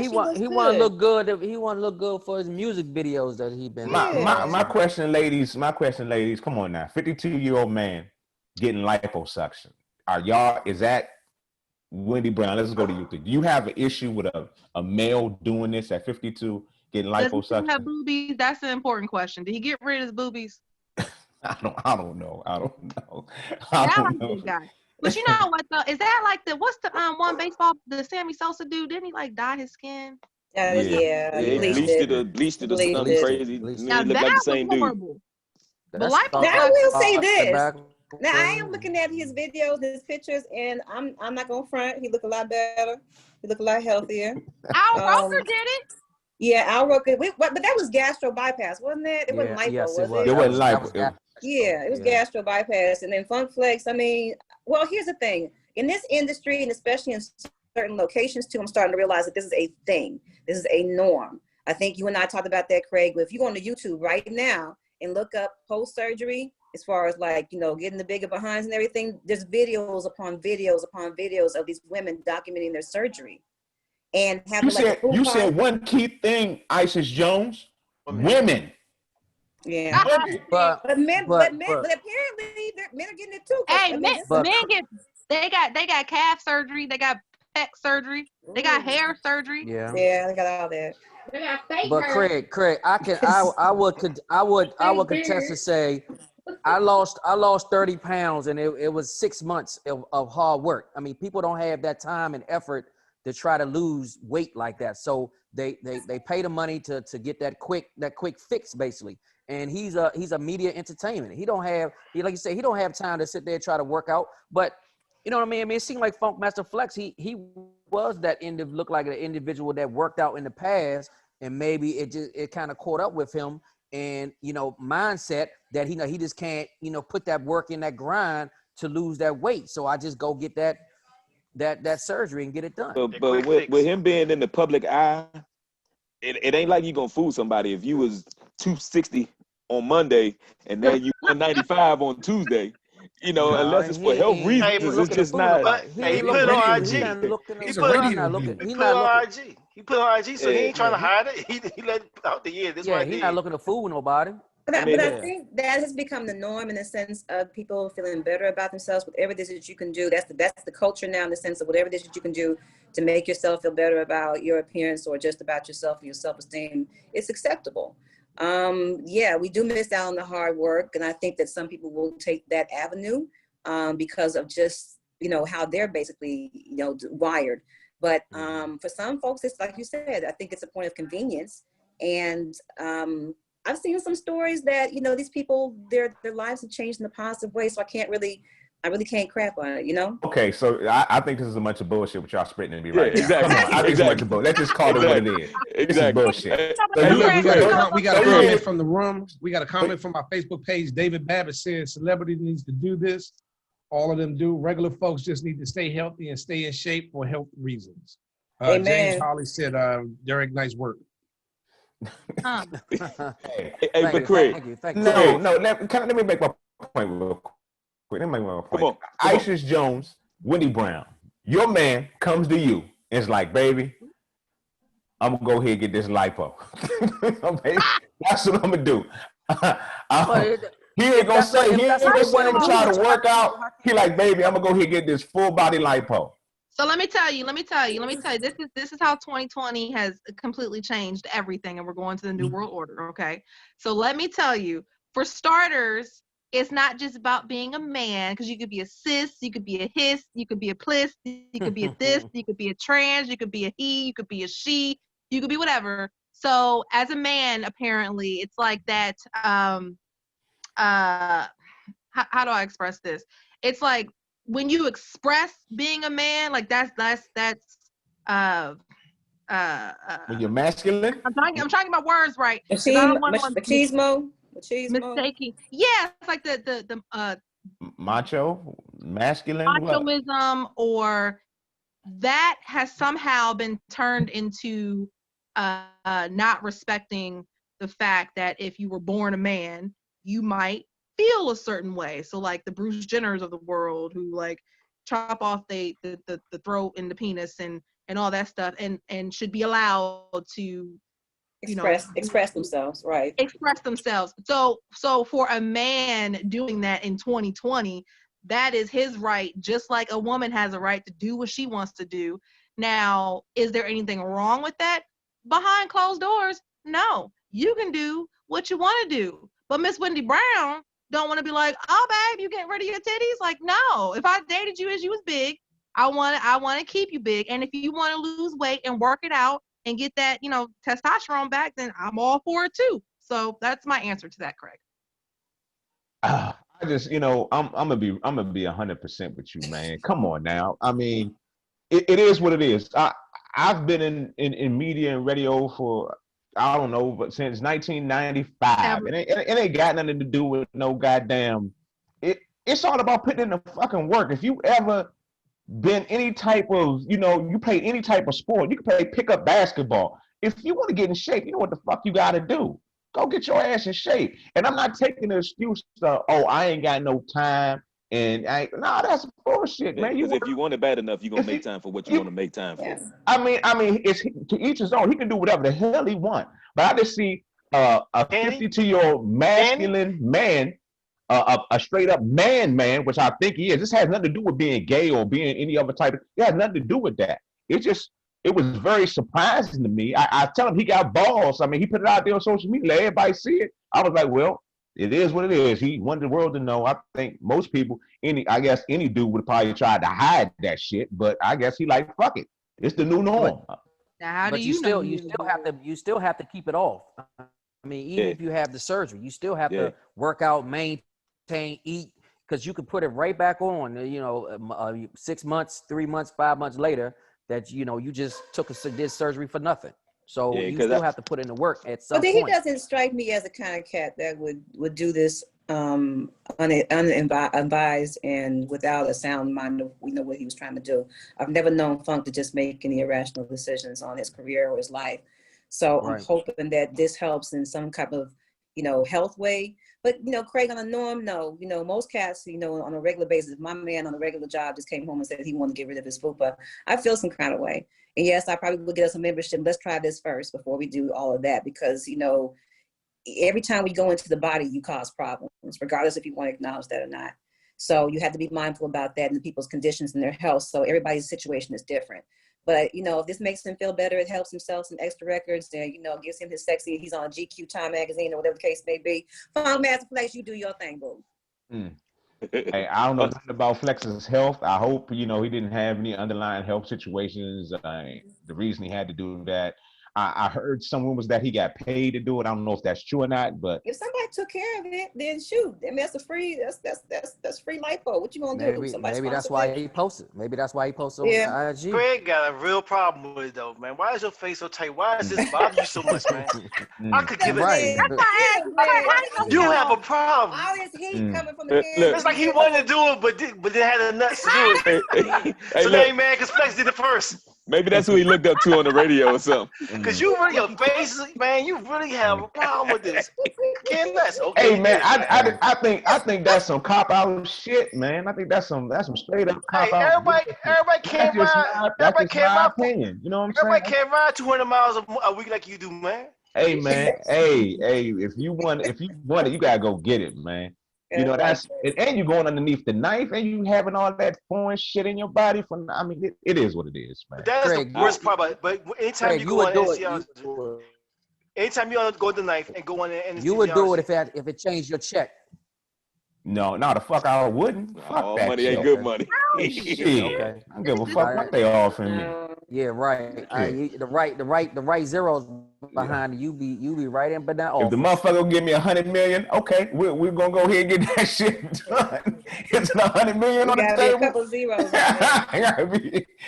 want to look good. He want to look good for his music videos that he been. My question, ladies. Come on now, 52-year-old man getting liposuction. Is that Wendy Brown? Let's go to you. Do you have an issue with a male doing this at 52 getting liposuction? Does he have boobies? That's an important question. Did he get rid of his boobies? I don't know. I don't know. But you know what though? Is that like what's the one baseball, the Sammy Sosa dude? Didn't he like dye his skin? He bleached it or something crazy. Now he looked like the same horrible. Dude. But I will say this. Now I am looking at his videos, his pictures, and I'm not gonna front. He looked a lot better. He looked a lot healthier. Al Roker did it. Yeah, Al Roker. But that was gastro bypass, wasn't it? It wasn't lipo, yes, was it? It wasn't lipo. Yeah, it was gastro bypass, and then Funk Flex. I mean, well, here's the thing: in this industry, and especially in certain locations too, I'm starting to realize that this is a thing. This is a norm. I think you and I talked about that, Craig. But if you go on to YouTube right now and look up post-surgery, as far as getting the bigger behinds and everything, there's videos upon videos upon videos of these women documenting their surgery. And have you said one key thing, Isis Jones. Women. Yeah, but apparently men are getting it too. Hey, men they got calf surgery, they got pec surgery, they got hair surgery. Yeah, they got all that. They got fake But hair. Craig, I would contest to say I lost 30 pounds and it was 6 months of hard work. I mean, people don't have that time and effort to try to lose weight like that. So they pay the money to get that quick fix basically. And he's a media entertainment. He like you say, he don't have time to sit there and try to work out. But you know what I mean? It seemed like Funk Master Flex, he was looked like an individual that worked out in the past, and maybe it kind of caught up with him. and mindset that he just can't put that work in, that grind to lose that weight. So I just go get that surgery and get it done. But with him being in the public eye, it ain't like you gonna fool somebody. If you was 260 on Monday and then you 195 on Tuesday, unless it's for health reasons, it's just not. But he put it on IG. He put it on IG. He put it on IG, so he ain't trying to hide it. He let it out the year. This yeah, he's not looking to fool nobody. But I think that has become the norm in the sense of people feeling better about themselves. Whatever it is that you can do, that's the culture now, in the sense of whatever it is that you can do to make yourself feel better about your appearance or just about yourself and your self-esteem, it's acceptable. Yeah, we do miss out on the hard work, and I think that some people will take that avenue because of just how they're basically wired. But for some folks, it's like you said, I think it's a point of convenience. And I've seen some stories that these people, their lives have changed in a positive way. So I really can't crap on it, Okay, so I think this is a bunch of bullshit what y'all spitting at me right now. Exactly. Come on, I think it's a bunch of bullshit. Let's just call it what it is. Exactly. This is bullshit. So we got a comment from the room. We got a comment from our Facebook page. David Babbitt says celebrity needs to do this. All of them do. Regular folks just need to stay healthy and stay in shape for health reasons. Amen. James Holly said, Derek, nice work. Hey, but Craig. Thank you. No. Let me make my point real quick. Come on. Isis Jones, Wendy Brown, your man comes to you and is like, baby, I'm gonna go ahead and get this lipo. That's what I'm gonna do. He ain't gonna say him try to work out. He like, baby, I'm gonna go ahead and get this full body lipo. So let me tell you, this is how 2020 has completely changed everything, and we're going to the new world order, okay? So let me tell you, for starters, it's not just about being a man, because you could be a cis, you could be a his, you could be a plis, you could be a this, you could be a trans, you could be a he, you could be a she, you could be whatever. So as a man, apparently, it's like that, how do I express this? It's like when you express being a man, like that's when you're masculine. I'm talking about words right. Machismo. Mistaking. Yeah, it's like the Macho, masculine. machoism, or that has somehow been turned into not respecting the fact that if you were born a man, you might feel a certain way. So like the Bruce Jenners of the world, who like chop off the throat and the penis and all that stuff, and should be allowed to express themselves, right? Express themselves. So for a man doing that in 2020, that is his right, just like a woman has a right to do what she wants to do. Now, is there anything wrong with that? Behind closed doors, no. You can do what you want to do. But Miss Wendy Brown don't want to be like, oh, babe, you getting rid of your titties? Like, no. If I dated you as you was big, I want to keep you big. And if you want to lose weight and work it out and get that, testosterone back, then I'm all for it too. So that's my answer to that, Craig. I just, I'm gonna be 100% with you, man. Come on now. I mean, it is what it is. I've been in media and radio for, I don't know, but since 1995. It ain't got nothing to do with no goddamn. It's all about putting in the fucking work. If you ever been any type of, you played any type of sport, you can play pickup basketball. If you want to get in shape, you know what the fuck you got to do. Go get your ass in shape. And I'm not taking the excuse of, I ain't got no time. And that's bullshit, man. Because if you want it bad enough, you're going to make time for what you want to make time for. I mean, it's to each his own. He can do whatever the hell he wants. But I just see a 52-year-old masculine man, a straight up man, which I think he is. This has nothing to do with being gay or being any other type of, it has nothing to do with that. It was very surprising to me. I tell him he got balls. I mean, he put it out there on social media. Let everybody see it. I was like, well, it is what it is. He wanted the world to know. I think most people, any dude would probably try to hide that shit, but I guess he like, fuck it. It's the new norm. But you still have to keep it off. I mean, even if you have the surgery, you still have to work out, maintain, eat, because you can put it right back on, 6 months, 3 months, 5 months later, that, you just took this surgery for nothing. So Yeah, you 'cause still have to put in the work at some But then he point. doesn't strike me as the kind of cat that would do this unadvised and without a sound mind of what he was trying to do. I've never known Funk to just make any irrational decisions on his career or his life. So I'm Right. hoping that this helps in some type of, health way. But, Craig, on a norm, no. Most cats, on a regular basis, my man on a regular job just came home and said he wanted to get rid of his fupa, I feel some kind of way. And yes, I probably will get us a membership. Let's try this first before we do all of that, because, every time we go into the body, you cause problems, regardless if you want to acknowledge that or not. So you have to be mindful about that and the people's conditions and their health. So everybody's situation is different. But, if this makes him feel better, it helps him sell some extra records and, gives him his sexy, he's on GQ Time magazine or whatever the case may be. Funk Master Flex, you do your thing, boo. Hey, I don't know nothing about Flex's health. I hope, he didn't have any underlying health situations. The reason he had to do that, I heard some rumors that he got paid to do it. I don't know if that's true or not, but If somebody took care of it, then shoot. I mean, that's free lipo. What you gonna do? Maybe that's why he posted. Maybe that's why he posted on IG. Greg got a real problem with it though, man. Why is your face so tight? Why is this bother you so much, man? I could give it. Right. You have a problem. All this heat coming from the head. It's like he wanted to do it, but then had the nuts to do it. So now he mad because Flex did it first. Maybe that's who he looked up to on the radio or something. Because you really, your face, man, you really have a problem with this. Can't less. Okay. hey man, I think that's some cop out shit, man. I think that's some straight up cop out. Everybody can't ride. Everybody can't ride. Opinion. You know what I'm saying? Everybody can't ride 200 miles a week like you do, man. Hey man, hey, if you want it, you gotta go get it, man. That's and you going underneath the knife and you having all that foreign shit in your body. It is what it is, man. But that's Craig, the worst part. But anytime Craig, you go on NCR, anytime you go to the knife and go on and you would do it if it changed your check. No, the fuck I wouldn't. All money ain't good money. Shit. Okay. I don't give a fuck what they offering me. Yeah, right. The right zeros behind you be right in, but not if the motherfucker give me 100 million, okay, we're gonna go ahead and get that shit done. It's 100 million on the table. A couple zeros.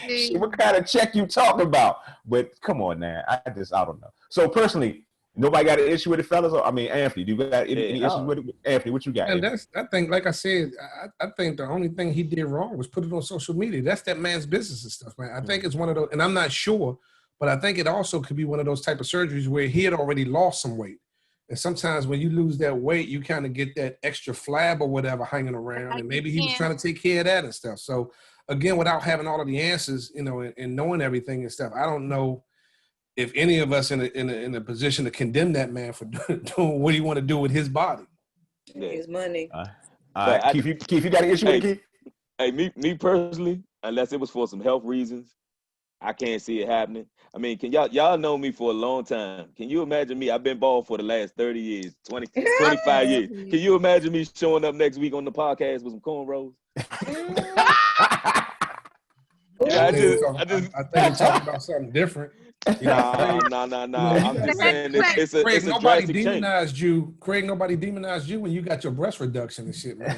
Shit, what kind of check you talking about? But come on now, I don't know. So personally, nobody got an issue with it, fellas? Anthony, do you got any issues with it? Anthony, what you got? And I think, like I said, I think the only thing he did wrong was put it on social media. That's that man's business and stuff, man. I think it's one of those, and I'm not sure, but I think it also could be one of those type of surgeries where he had already lost some weight. And sometimes when you lose that weight, you kind of get that extra flab or whatever hanging around. And maybe he was trying to take care of that and stuff. So again, without having all of the answers, and knowing everything and stuff, I don't know if any of us in a position to condemn that man for doing what he want to do with his body. His money. Keith, you got an issue with it, Keith? Hey, me personally, unless it was for some health reasons, I can't see it happening. Can y'all know me for a long time. Can you imagine me? I've been bald for the last 30 years, 25 years. Can you imagine me showing up next week on the podcast with some cornrows? I think we're talking about something different. No. I'm just saying it's a drastic change. Craig, nobody demonized you when you got your breast reduction and shit, man.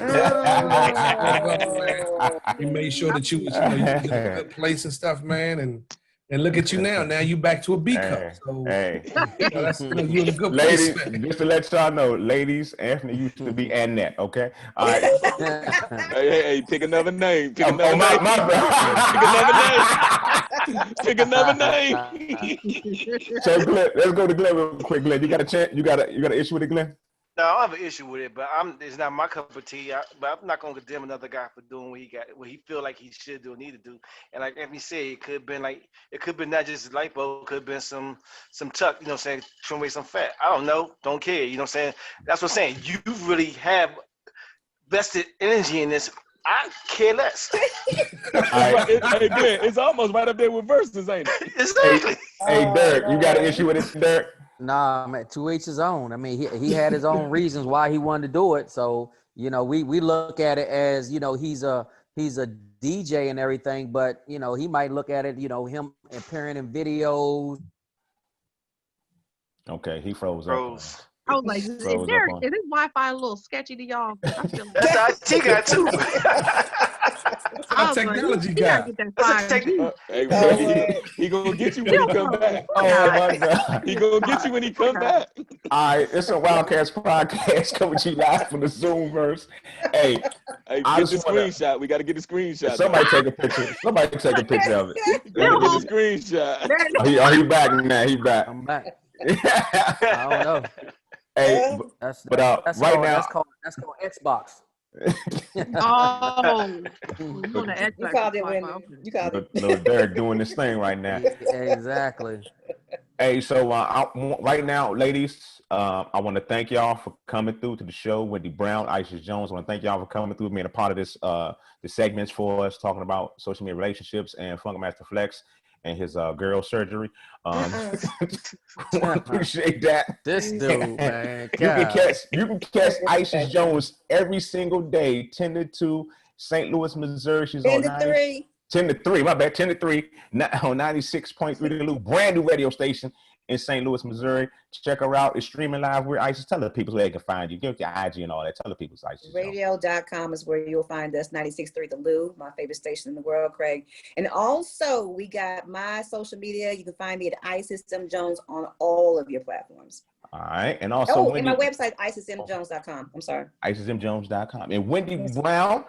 We made sure that you was in a good place and stuff, man, and look at you now. Now you back to a B cup. So that's you in a good place. Ladies, just to let y'all know, ladies, Anthony used to be Annette, okay? All right. Hey, pick another name. Pick another name. So Glenn, let's go to Glenn real quick. Glenn, you got a chance? You got an issue with it, Glenn? No, I don't have an issue with it, but it's not my cup of tea. But I'm not gonna condemn another guy for doing what he feel like he should do or need to do. And like Anthony said, it could have been not just lipo, it could have been some tuck, trim away some fat. I don't know, don't care, That's what I'm saying. You really have vested energy in this. I care less. Hey, Glenn, it's almost right up there with verses, ain't it? Exactly. Hey, Derek, you got an issue with it, Derek? Nah, man, to each his own. He had his own reasons why he wanted to do it. So, we look at it as, he's a DJ and everything, but, he might look at it, him appearing in videos. Okay, he froze. I was like, is Froze up on. this Wi-Fi a little sketchy to y'all? 'Cause I feel like That's the IT guy too. I was technology like, guy. gotta get that That's a 5G. Hey, Oh, man, word. he gonna get you when he come back. Oh my God. He gonna get you when he come back. All right, it's a Wildcats podcast coming to you live from the Zoomverse. Hey, Hey, I get the just wanna- screenshot. We got to get the screenshot. somebody take a picture. Somebody take a picture of it. Gotta get Bill the screenshot. He back now. He back. I'm back. I don't know. Hey, That's right now, that's called Xbox. Oh, You called it women. You called it. little Derek doing this thing right now. Exactly. Hey, so right now, ladies, I want to thank y'all for coming through to the show. Wendy Brown, Isis Jones. I want to thank y'all for coming through, being a part of this, the segments for us, talking about social media relationships and Funk Master Flex and his girl surgery. Appreciate that. This dude, man. You can God. catch Isis Jones every single day, 10 to 2, St. Louis, Missouri. She's 10 on to 3. 10 to 3, my bad, 10 to 3, on 96.3 The Loop, brand new radio station in St. Louis, Missouri. Check her out. It's streaming live. Where Isis, tell the people where they can find you. Give your IG and all that. Tell the people Isis. Radio.com is where you'll find us. 96.3 The Loop, my favorite station in the world, Craig. And also, we got my social media. You can find me at Isis M. Jones on all of your platforms. All right. And also, and my website, isismjones.com. I'm sorry. isismjones.com. And Wendy Brown,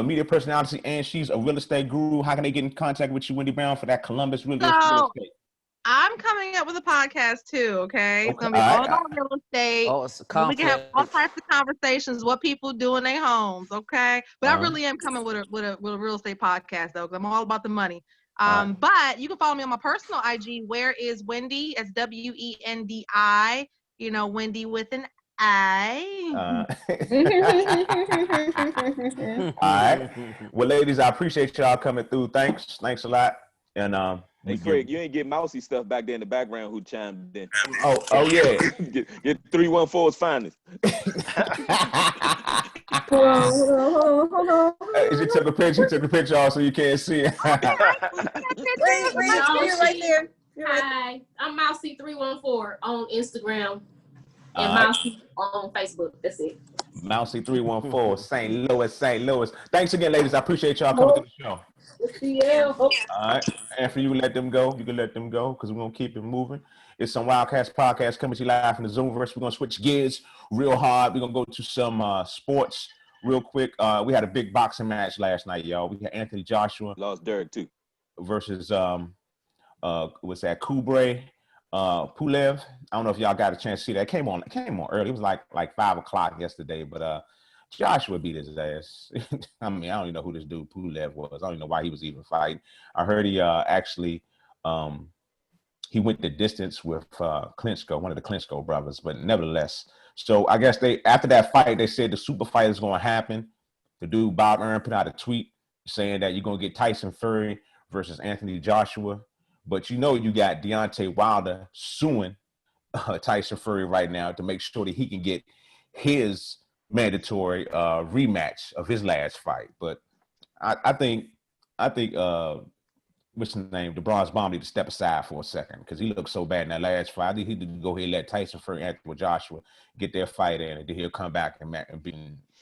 media personality, and she's a real estate guru. How can they get in contact with you, Wendy Brown, for that Columbus real estate? I'm coming up with a podcast too, okay? It's gonna be all about real estate. Oh, it's a we can have all types of conversations, what people do in their homes, okay? But I really am coming with a real estate podcast though, because I'm all about the money. But you can follow me on my personal IG. Where is Wendy? It's WENDI. You know, Wendy with an I. All right. Well, ladies, I appreciate y'all coming through. Thanks a lot. And hey, Craig, you ain't get mousy stuff back there in the background who chimed in. Oh yeah. get 314's finest. Hold on. She took a picture off so you can't see it. Wait, you're right there. Hi, I'm Mousy314 on Instagram and right. Mousy on Facebook. That's it. Mousy314, St. Louis. Thanks again, ladies. I appreciate y'all coming to the show. Yeah. All right. And for you, let them go. You can let them go because we're going to keep it moving. It's some Wildcats podcast coming to you live from the Zoomverse. We're going to switch gears real hard. We're going to go to some sports real quick. We had a big boxing match last night, y'all. We had Anthony Joshua. Lost Derek, too. Versus, what's that, Kubre Pulev. I don't know if y'all got a chance to see that. It came on early. It was like 5 o'clock yesterday, but Joshua beat his ass. I mean, I don't even know who this dude Pulev was. I don't even know why he was even fighting. I heard he actually he went the distance with Klitschko, one of the Klitschko brothers, but nevertheless. So I guess after that fight, they said the super fight is going to happen. The dude Bob Arum put out a tweet saying that you're going to get Tyson Fury versus Anthony Joshua. But you got Deontay Wilder suing Tyson Fury right now to make sure that he can get his mandatory rematch of his last fight. But I think what's his name, the Bronze Bomb, need to step aside for a second because he looked so bad in that last fight. I think he need to go ahead and let Tyson Fury and Anthony Joshua get their fight in, and then he'll come back and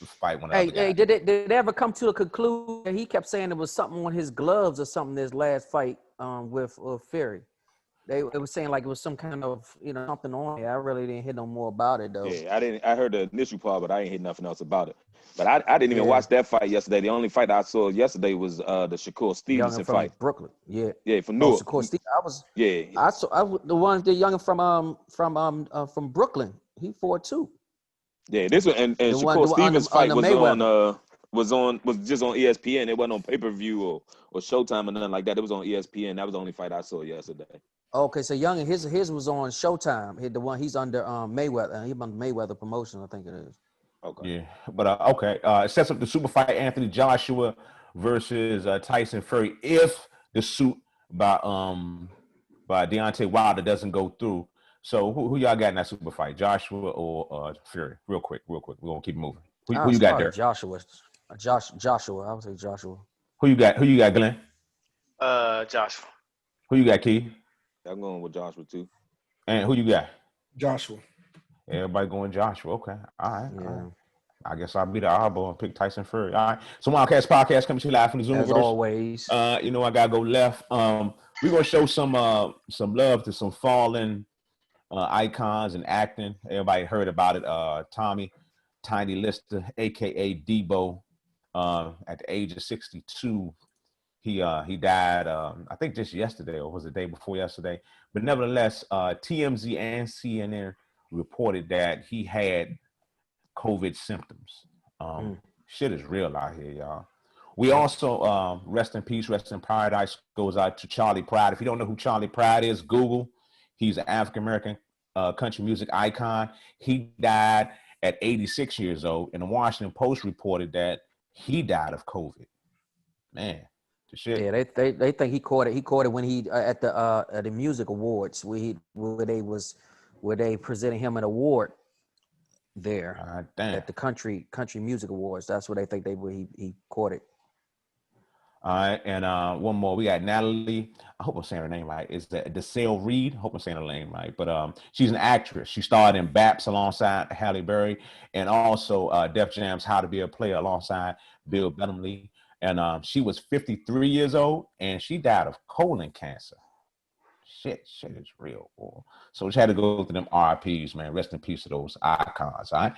fight one of the other guys. Did it ever come to a conclusion? He kept saying there was something on his gloves or something in his last fight with Fury. It was saying like it was some kind of something on it. I really didn't hear no more about it though. Yeah, I heard the initial part, but I ain't heard nothing else about it. But I didn't even watch that fight yesterday. The only fight I saw yesterday was the Shakur Stevenson fight. Brooklyn. Yeah. Yeah, from Newark. Shakur Stevenson. I saw the youngin from Brooklyn. He fought too. Yeah, this one and Shakur Stevens' fight was just on ESPN. It wasn't on pay-per-view or Showtime or nothing like that. It was on ESPN. That was the only fight I saw yesterday. Okay, so youngin, his was on Showtime. The one he's under Mayweather. He's under Mayweather Promotion, I think it is. Okay. Yeah, but okay. It sets up the super fight: Anthony Joshua versus Tyson Fury. If the suit by Deontay Wilder doesn't go through, so who y'all got in that super fight? Joshua or Fury? Real quick. We're gonna keep moving. Who you got there? Joshua. I would say Joshua. Who you got, Glenn? Joshua. Who you got, Key? I'm going with Joshua too. And who you got? Joshua. Everybody going Joshua. Okay. All right. Yeah. All right. I guess I'll be the oddball and pick Tyson Fury. All right. So Wildcats podcast coming to you live from the Zoom. As always. You know, I gotta go left. We're gonna show some love to some fallen icons and acting. Everybody heard about it. Tommy Tiny Lister, aka Debo, at the age of 62. He died, I think just yesterday, or was it the day before yesterday. But nevertheless, TMZ and CNN reported that he had COVID symptoms. Shit is real out here, y'all. We also, rest in peace, rest in paradise, goes out to Charlie Pride. If you don't know who Charlie Pride is, Google. He's an African-American country music icon. He died at 86 years old, and the Washington Post reported that he died of COVID. Man, the shit. Yeah, they think he caught it. He caught it when he at the music awards where they presented him an award there at the country music awards. That's where they think he caught it. All right, and one more. We got Natalie. I hope I'm saying her name right. Is that DeSalle Reed? I hope I'm saying her name right. But she's an actress. She starred in Baps alongside Halle Berry, and also Def Jam's How to Be a Player alongside Bill Bellamy. And she was 53 years old, and she died of colon cancer. Shit is real. Boy. So we just had to go through them RIPs, man. Rest in peace to those icons. All right.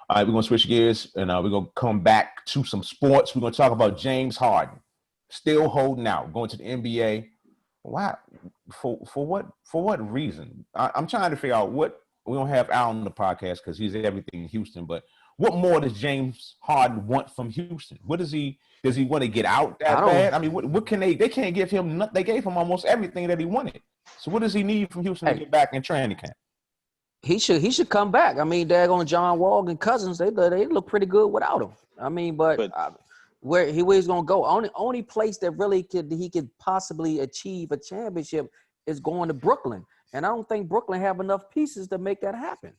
All right, we're gonna switch gears, and we're gonna come back to some sports. We're gonna talk about James Harden. Still holding out, going to the NBA. Why? For what reason? I'm trying to figure out what we don't have Al on the podcast because he's everything in Houston. But what more does James Harden want from Houston? What does he want to get out that bad? I mean, what can they can't give him? They gave him almost everything that he wanted. So what does he need from Houston to get back in training camp? He should come back. I mean, daggone John Wall and Cousins, they look pretty good without him. I mean, but where he's gonna go? Only place that really he could possibly achieve a championship is going to Brooklyn, and I don't think Brooklyn have enough pieces to make that happen.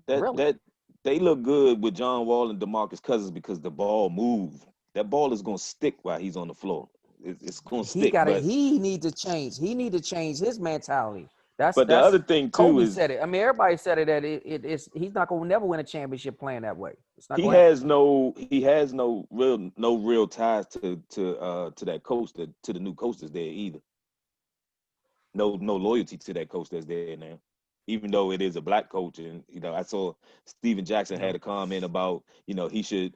They look good with John Wall and DeMarcus Cousins because the ball moves. That ball is gonna stick while he's on the floor. It's gonna stick. He needs to change. He need to change his mentality. The other thing too Kobe is said it. I mean, everybody said it that he's not gonna never win a championship playing that way. He has no real ties to that coach, to the new coach that's there either. No loyalty to that coach that's there now, even though it is a black coach. And I saw Steven Jackson had a comment about he should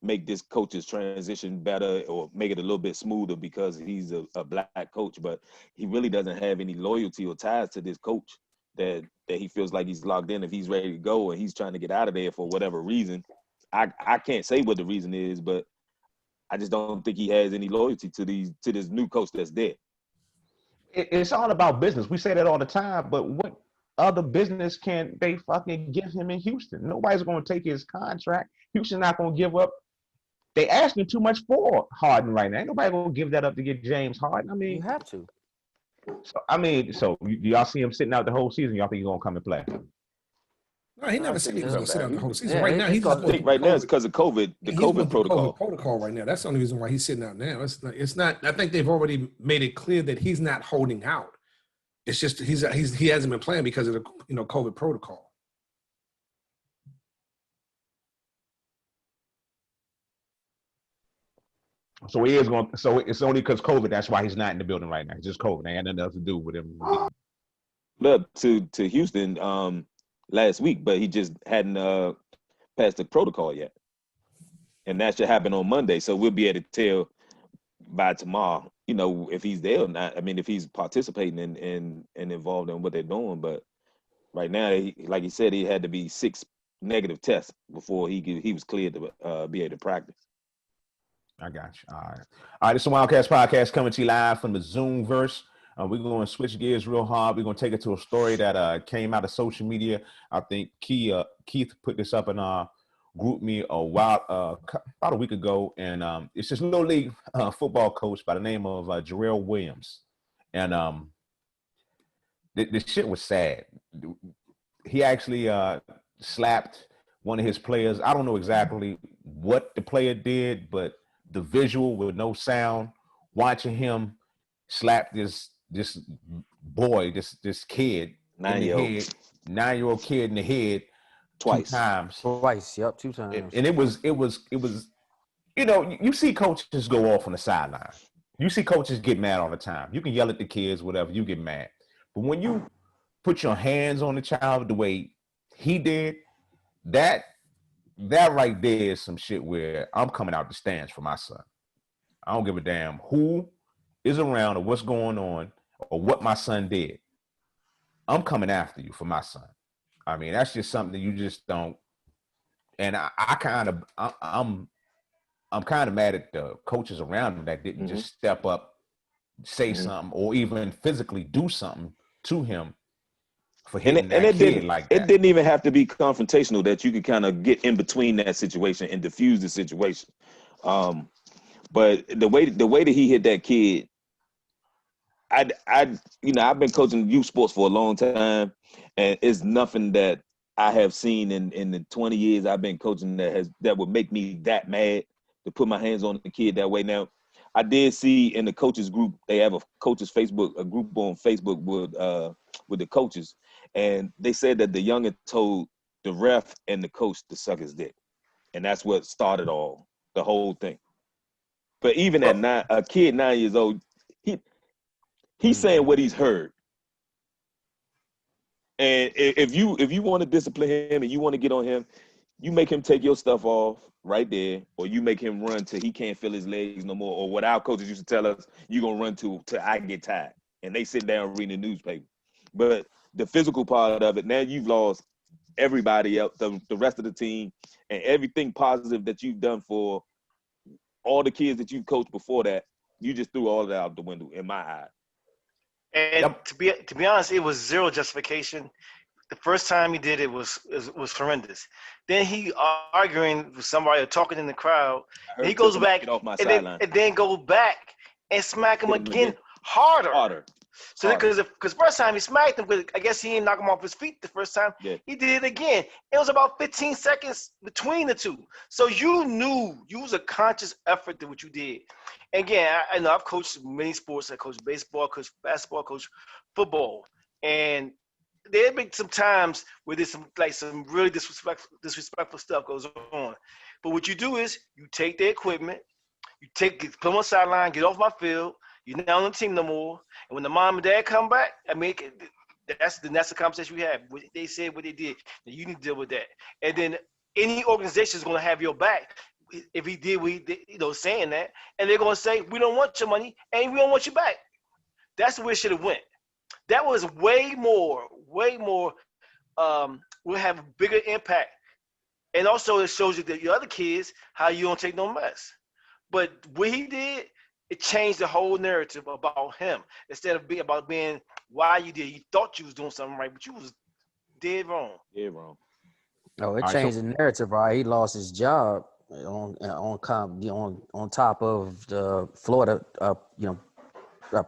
make this coach's transition better or make it a little bit smoother because he's a black coach, but he really doesn't have any loyalty or ties to this coach that he feels like he's locked in if he's ready to go and he's trying to get out of there for whatever reason. I can't say what the reason is, but I just don't think he has any loyalty to this new coach that's there. It's all about business. We say that all the time, but what other business can they fucking give him in Houston? Nobody's going to take his contract. Houston's not going to give up. They asking too much for Harden right now. Ain't nobody going to give that up to get James Harden. I mean, you have to. So y'all see him sitting out the whole season. Y'all think he's going to come and play? No, he never said he was going to sit out the whole season. Yeah, right now, it's because of COVID. The COVID protocol. COVID protocol right now. That's the only reason why he's sitting out now. It's not. I think they've already made it clear that he's not holding out. It's just he hasn't been playing because of the COVID protocol. So he is going. So it's only because COVID. That's why he's not in the building right now. It's just COVID. They had nothing else to do with him. Look to Houston last week, but he just hadn't passed the protocol yet, and that should happen on Monday. So we'll be able to tell by tomorrow, if he's there or not. I mean, if he's participating and involved in what they're doing. But right now, like he said, he had to be 6 negative tests before he was cleared to be able to practice. I got you. All right. This is the Wildcats podcast coming to you live from the Zoomverse. We're going to switch gears real hard. We're going to take it to a story that came out of social media. I think Keith put this up in our group me about a week ago, and it's this little league football coach by the name of Jarrell Williams, and this shit was sad. He actually slapped one of his players. I don't know exactly what the player did, but the visual with no sound, watching him slap this boy, this kid 9-year-old. 9-year-old kid in the head Twice. 2 times. Twice, yep, 2 times. And it was, you know, you see coaches go off on the sideline. You see coaches get mad all the time. You can yell at the kids, whatever, you get mad. But when you put your hands on the child the way he did, that right there is some shit where I'm coming out the stands for my son. I don't give a damn who is around or what's going on or what my son did. I'm coming after you for my son. I mean, that's just something that you just don't. And I'm kind of mad at the coaches around him that didn't just step up, say something, or even physically do something to him for hitting that kid like that. It didn't even have to be confrontational, that you could kind of get in between that situation and diffuse the situation. But the way that he hit that kid, I've been coaching youth sports for a long time, and it's nothing that I have seen in the 20 years I've been coaching that would make me that mad to put my hands on the kid that way. Now, I did see in the coaches group, they have a group on Facebook with the coaches, and they said that the youngin told the ref and the coach to suck his dick, and that's what started the whole thing. But even at a kid 9 years old, he's saying what he's heard. And if you want to discipline him and you want to get on him, you make him take your stuff off right there, or you make him run till he can't feel his legs no more. Or what our coaches used to tell us, you're going to run till I get tired. And they sit down reading the newspaper. But the physical part of it, now you've lost everybody else, the rest of the team, and everything positive that you've done for all the kids that you've coached before that, you just threw all of that out the window in my eyes. And to be honest, it was zero justification. The first time he did it was horrendous. Then he arguing with somebody or talking in the crowd. And he goes back and then go back and smack him again harder. So because first time he smacked him, I guess he didn't knock him off his feet the first time. Yeah. He did it again. It was about 15 seconds between the two. So you knew you was a conscious effort to what you did. And again, I know I've coached many sports. I coached baseball, coached basketball, coached football. And there have been some times where there's some really disrespectful stuff goes on. But what you do is you take the equipment, put them on the sideline, get off my field. You're not on the team no more. And when the mom and dad come back, I mean, that's the conversation we have. They said what they did. Now you need to deal with that. And then any organization is going to have your back if he did what he did, saying that. And they're going to say, we don't want your money and we don't want you back. That's the way it should have went. That was way more, will have a bigger impact. And also it shows you that your other kids, how you don't take no mess. But what he did, it changed the whole narrative about him. Instead of being why you did. You thought you was doing something right, but you was dead wrong. Dead wrong. Oh, it changed the narrative, right? He lost his job on top of the Florida,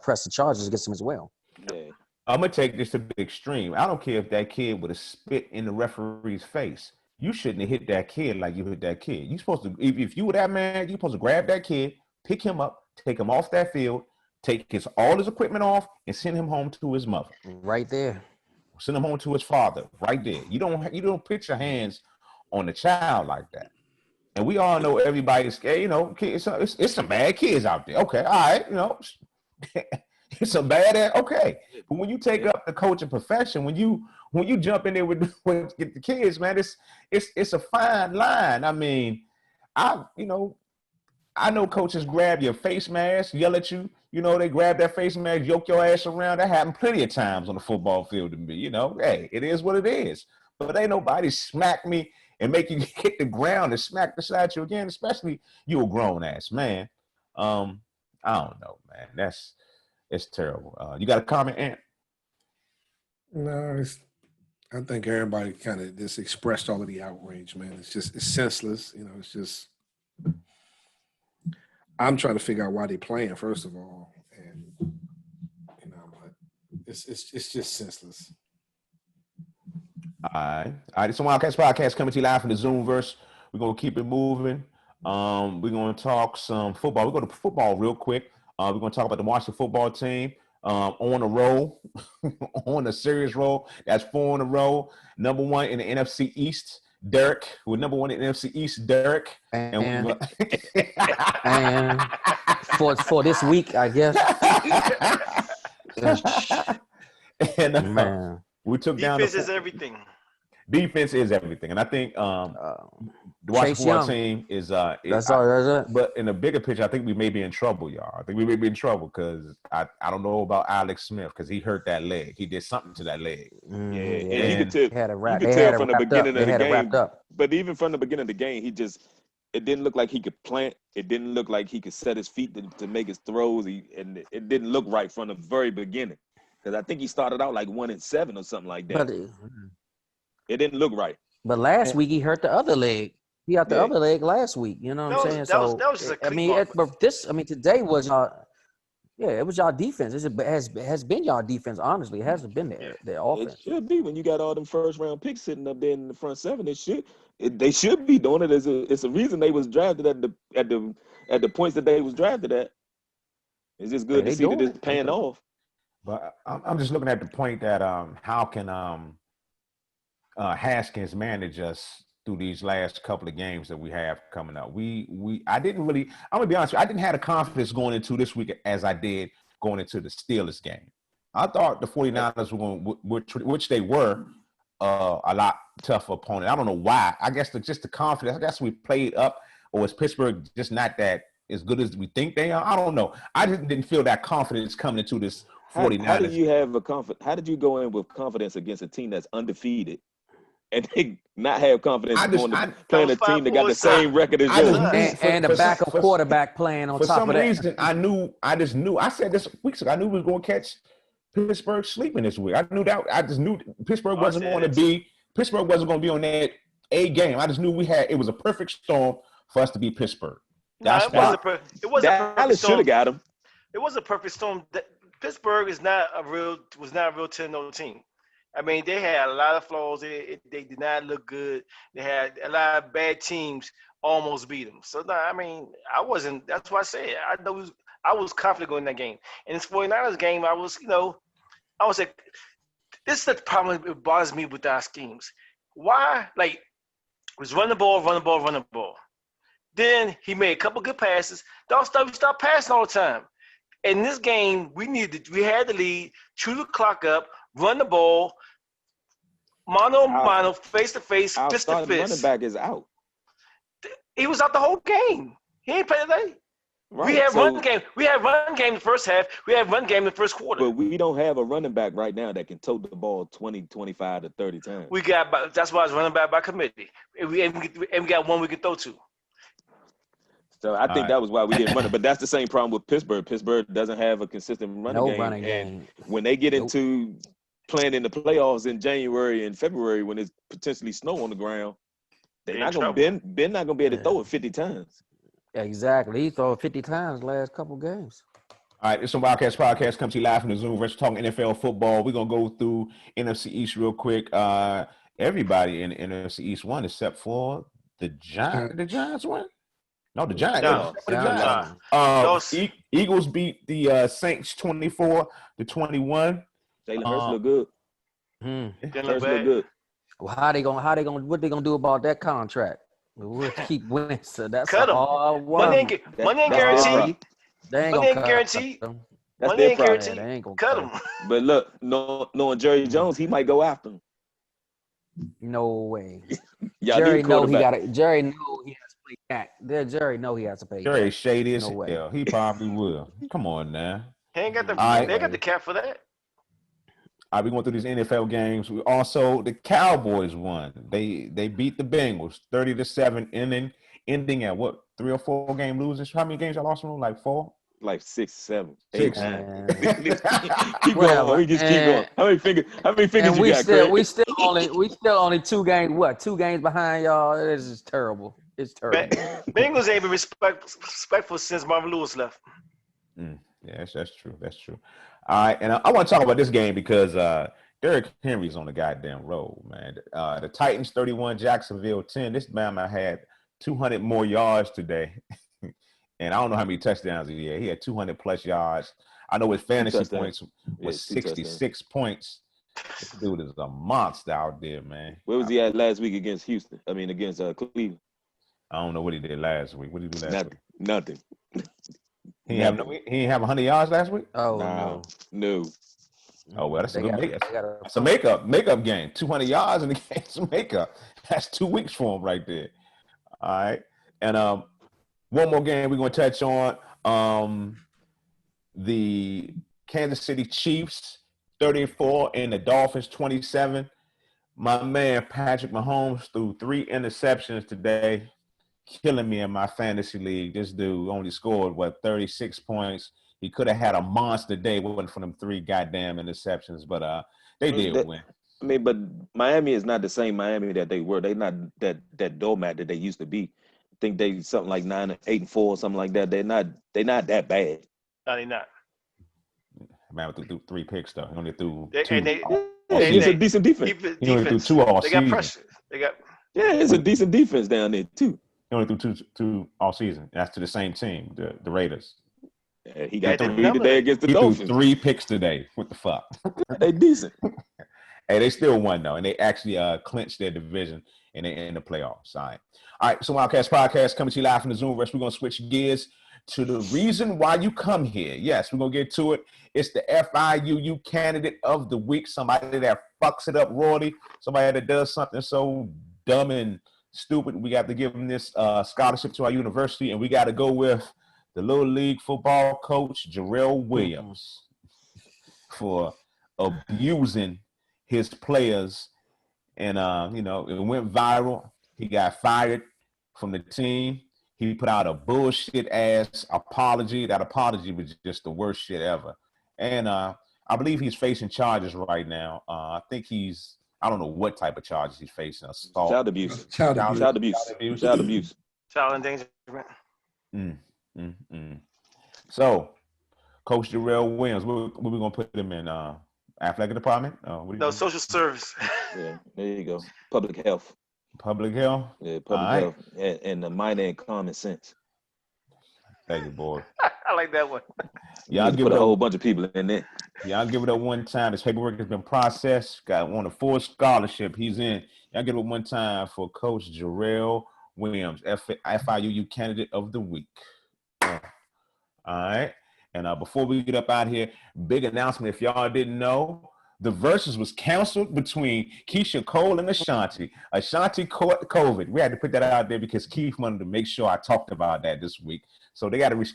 pressing charges against him as well. Yeah. I'm gonna take this to the extreme. I don't care if that kid would have spit in the referee's face. You shouldn't have hit that kid like you hit that kid. You supposed to, if you were that man, you supposed to grab that kid, pick him up, take him off that field, take all his equipment off, and send him home to his mother. Right there. Send him home to his father. Right there. You don't put your hands on the child like that. And we all know everybody's scared. Kids, it's some bad kids out there. Okay, all right, it's some bad. Okay, but when you take up the coaching profession, when you jump in there with the kids, man, it's a fine line. I mean, I know coaches grab your face mask, yell at you. They grab that face mask, yoke your ass around. That happened plenty of times on the football field to me. Hey, it is what it is. But ain't nobody smack me and make you hit the ground and smack beside you again, especially you a grown ass man. I don't know, man. It's terrible. You got a comment, Ant? No, I think everybody kind of just expressed all of the outrage, man. It's senseless. It's just. I'm trying to figure out why they're playing, first of all, and but it's just senseless. All right. It's a Wildcats podcast coming to you live from the Zoomverse. We're gonna keep it moving. We're gonna talk some football. We'll go to football real quick. We're gonna talk about the Washington football team. on a roll, on a serious roll. That's 4 in a row. Number 1 in the NFC East, Derek. We're number 1 in the NFC East, Derek. And for this week, I guess. And Man. we took down Defense is everything. Defense is everything, and I think the Washington team is. That's all. That's it. But in the bigger picture, I think we may be in trouble, y'all. I think we may be in trouble because I don't know about Alex Smith because he hurt that leg. He did something to that leg. And you could tell, from the beginning of the game. But even from the beginning of the game, it didn't look like he could plant. It didn't look like he could set his feet to make his throws. And it didn't look right from the very beginning because I think he started out like 1-7 or something like that. But it didn't look right. But last week he hurt the other leg. He got the other leg last week. You know what I'm saying? That was just a today was it was y'all defense. It has been y'all defense. Honestly, it hasn't been their offense. It should be when you got all them first round picks sitting up there in the front seven. They should be doing it. It's a reason they was drafted at the points that they was drafted at. It's just good to see that it's paying off. But I'm just looking at the point that how can Haskins manage us through these last couple of games that we have coming up. I'm gonna be honest with you, I didn't have the confidence going into this week as I did going into the Steelers game. I thought the 49ers were going, which they were, a lot tougher opponent. I don't know why. I guess just the confidence. I guess we played up, or is Pittsburgh just not that as good as we think they are? I don't know. I just didn't feel that confidence coming into this 49ers. How did you have How did you go in with confidence against a team that's undefeated? And they not have confidence playing a team that got the same record as yours. And a backup quarterback playing on top of that. For some reason, I just knew. I said this weeks ago. I knew we was going to catch Pittsburgh sleeping this week. I knew that. I just knew Pittsburgh wasn't going to be on that A game. I just knew it was a perfect storm for us to beat Pittsburgh. It wasn't a perfect storm. Should have got him. It was a perfect storm. Pittsburgh was not a real 10-0 team. I mean, they had a lot of flaws. They did not look good. They had a lot of bad teams almost beat them. So, no, I mean, I wasn't – that's why I said I was confident going in that game. And this 49ers game, I was like, this is the problem that bothers me with our schemes. Why? Like, it was run the ball. Then he made a couple good passes. We stopped passing all the time. In this game, we had the lead, chew the clock up, run the ball, mano, face to face, fist to fist. Running back is out. He was out the whole game. He ain't played today. Right. We had run game. We had run game the first half. We had run game the first quarter. But we don't have a running back right now that can tote the ball 20, 25 to 30 times. That's why it's running back by committee. And we got one we can throw to. So I think that was why we didn't run it. But that's the same problem with Pittsburgh. Pittsburgh doesn't have a consistent running game. And when they get into playing in the playoffs in January and February when it's potentially snow on the ground, Ben not going to be able to throw it 50 times. Exactly. He threw 50 times the last couple games. All right, it's some Wildcats podcast. Come to you live from the Zoom. We're talking NFL football. We're going to go through NFC East real quick. Everybody in the NFC East won except for the Giants. The Giants won? No, the Giants. Eagles beat the Saints 24-21. Jalen Hurts look good. Hurts look good. Well, what they gonna do about that contract? We'll keep winning, so that's cut all. Money ain't guaranteed. They ain't gonna guaranteed. That's their problem. They ain't gonna cut them. But look, knowing Jerry Jones, he might go after him. No way. Jerry know he got it. Jerry know he has to play back. Jerry know he has to pay. Jerry shady as hell. He probably will. Come on now. He ain't got the. They got the cap for that. All right, we're going through these NFL games. We also, the Cowboys won. They beat the Bengals 30-7, ending at what, 3 or 4 game losers? How many games y'all lost from? Like 4? Like 6, 7, 8. Keep going. We just keep going. How many fingers you got, Craig? We still only 2 games. What? 2 games behind y'all. This is terrible. It's terrible. Bengals ain't been respectful since Marvin Lewis left. Yeah, that's true. That's true. All right, and I want to talk about this game because Derrick Henry's on the goddamn road, man. The Titans 31, Jacksonville 10. This man had 200 more yards today, and I don't know how many touchdowns he had. He had 200 plus yards. I know his fantasy touchdowns. points Yeah, was 2 touchdowns. 66 points. This dude is a monster out there, man. Where was he at last week against Houston? I mean, against Cleveland. I don't know what he did last week. What did he do last week? Nothing. He didn't have 100 yards last week? Oh, no. Oh, well, that's a good make. That's That's a makeup game. 200 yards in the game's a makeup. That's 2 weeks for him right there. All right. And one more game we're going to touch on. The Kansas City Chiefs 34 and the Dolphins 27. My man Patrick Mahomes threw 3 interceptions today, killing me in my fantasy league. This dude only scored, 36 points. He could have had a monster day, wasn't for them 3 goddamn interceptions, but they did win. I mean, but Miami is not the same Miami that they were. They're not that doormat that they used to be. I think they something like 8-4, something like that. They're not that bad. No, they're not. Man, threw 3 picks though. He only threw 2. It's a decent defense. He only threw 2 all season. They got pressure. It's a decent defense down there too. He only threw 2 all season. That's to the same team, the Raiders. Yeah, he got 3 today against the Dolphins. He threw 3 picks today. What the fuck? They decent. Hey, they still won though, and they actually clinched their division and they in the playoffs. All right. So Wildcats Podcast coming to you live from the Zoom Rest. We're gonna switch gears to the reason why you come here. Yes, we're gonna get to it. It's the FIUU candidate of the week. Somebody that fucks it up royally. Somebody that does something so dumb and stupid. We got to give them this scholarship to our university, and we got to go with the Little League football coach Jarrell Williams for abusing his players, and it went viral. He got fired from the team. He put out a bullshit ass apology. That apology was just the worst shit ever. And I believe he's facing charges right now. I think I don't know what type of charges he's facing. Assault. Child abuse. Child abuse. Child endangerment. So, Coach Jarrell Williams, what we gonna put him in? Athletic department? No, social service. Yeah, there you go. Public health. Public health? Yeah, public health. And the minor and common sense. Thank you, boy. I like that one. Yeah, I'll give it a whole bunch of people in there. Yeah, I'll give it up one time. His paperwork has been processed. Got won a full scholarship. He's in. I'll give it one time for Coach Jarrell Williams, FIUU candidate of the week. All right. And before we get up out here, big announcement. If y'all didn't know, the versus was canceled between Keisha Cole and Ashanti. Ashanti caught COVID. We had to put that out there because Keith wanted to make sure I talked about that this week. So they got to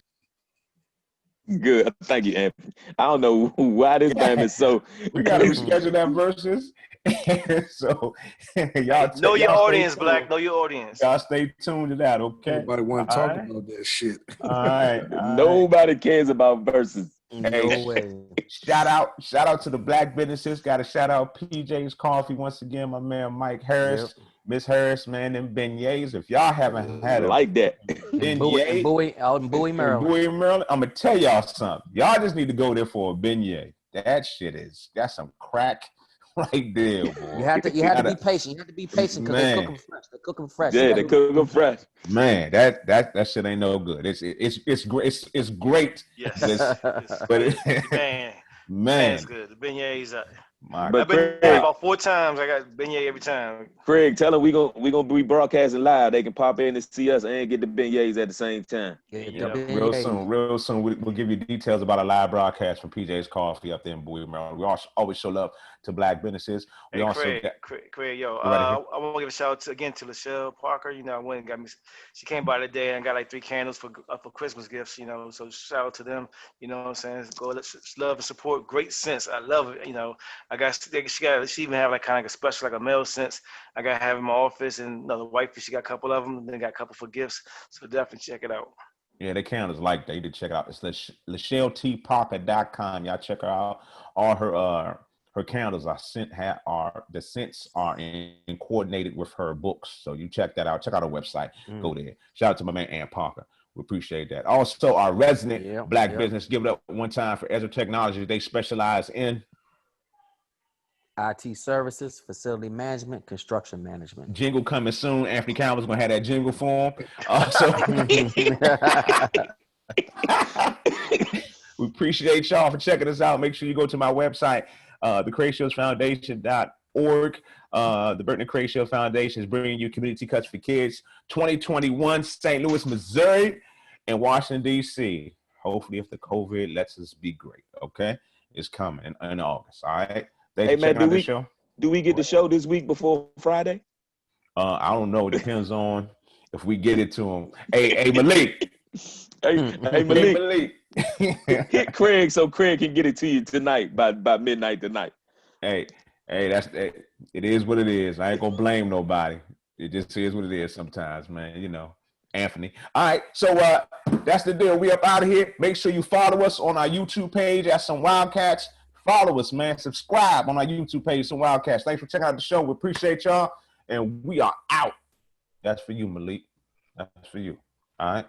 Good. Thank you, Anthony. I don't know why this game is so. We got to reschedule that versus. So y'all know your audience, Black. Know your audience. Y'all stay tuned to that, okay? Nobody want to talk about that shit. All right. Nobody cares about versus. No way. Shout out to the Black businesses. Got to shout out PJ's Coffee once again. My man Mike Harris, Miss Harris, man, and beignets. If y'all haven't had like that, beignet, out in Bowie, Maryland. Bowie, Maryland. I'm gonna tell y'all something. Y'all just need to go there for a beignet. That's some crack right there, boy. You have to be patient. You have to be patient because they cook them fresh. They cook them fresh. Yeah, they cook them fresh. Man, that shit ain't no good. It's great. It's great. Yes. But man, it's good. The beignets. But I've been there about 4 times. I got beignet every time. Craig, tell them we gonna be broadcasting live. They can pop in and see us and get the beignets at the same time. Real soon. We'll give you details about a live broadcast from PJ's Coffee up there in Bowie, Maryland. We always show love to Black businesses. We Craig, yo, I want to give a shout out again to Lachelle Parker. I went and got me. She came by today and got like 3 candles for Christmas gifts. So shout out to them. You know what I'm saying? Go love and support. Great sense. I love it. She even have like kind of like a special, like a male sense. I got to have in my office, and the wife, she got a couple of them, and then got a couple for gifts. So definitely check it out. Yeah, the candles like that. You need to check it out. It's LachelleTParker.com. Y'all check her out. All her candles the scents are coordinated with her books. So you check that out. Check out her website. Go there. Shout out to my man Ann Parker. We appreciate that. Also, our resident Black business. Give it up one time for Ezra Technologies. They specialize in IT services, facility management, construction management. Jingle coming soon. Anthony Calvin's gonna have that jingle for him. Also, We appreciate y'all for checking us out. Make sure you go to my website, thecrazeshowsfoundation.org. The Burton and Craze Show Foundation is bringing you Community Cuts for Kids 2021, St. Louis, Missouri, and Washington, D.C. Hopefully, if the COVID lets us be great, okay? It's coming in August, all right? Thanks Hey, for man, checking out the show. Do we get the show this week before Friday? I don't know. It depends on if we get it to him. Hey, Malik. Hey, Hey, Malik, Malik. hit Craig so Craig can get it to you tonight by midnight tonight. Hey, it is what it is. I ain't gonna blame nobody. It just is what it is sometimes, man. You know, Anthony. All right, so that's the deal. We up out of here. Make sure you follow us on our YouTube page at Some Wildcats. Follow us, man. Subscribe on our YouTube page, Some Wildcats. Thanks for checking out the show. We appreciate y'all, and we are out. That's for you, Malik. That's for you. All right.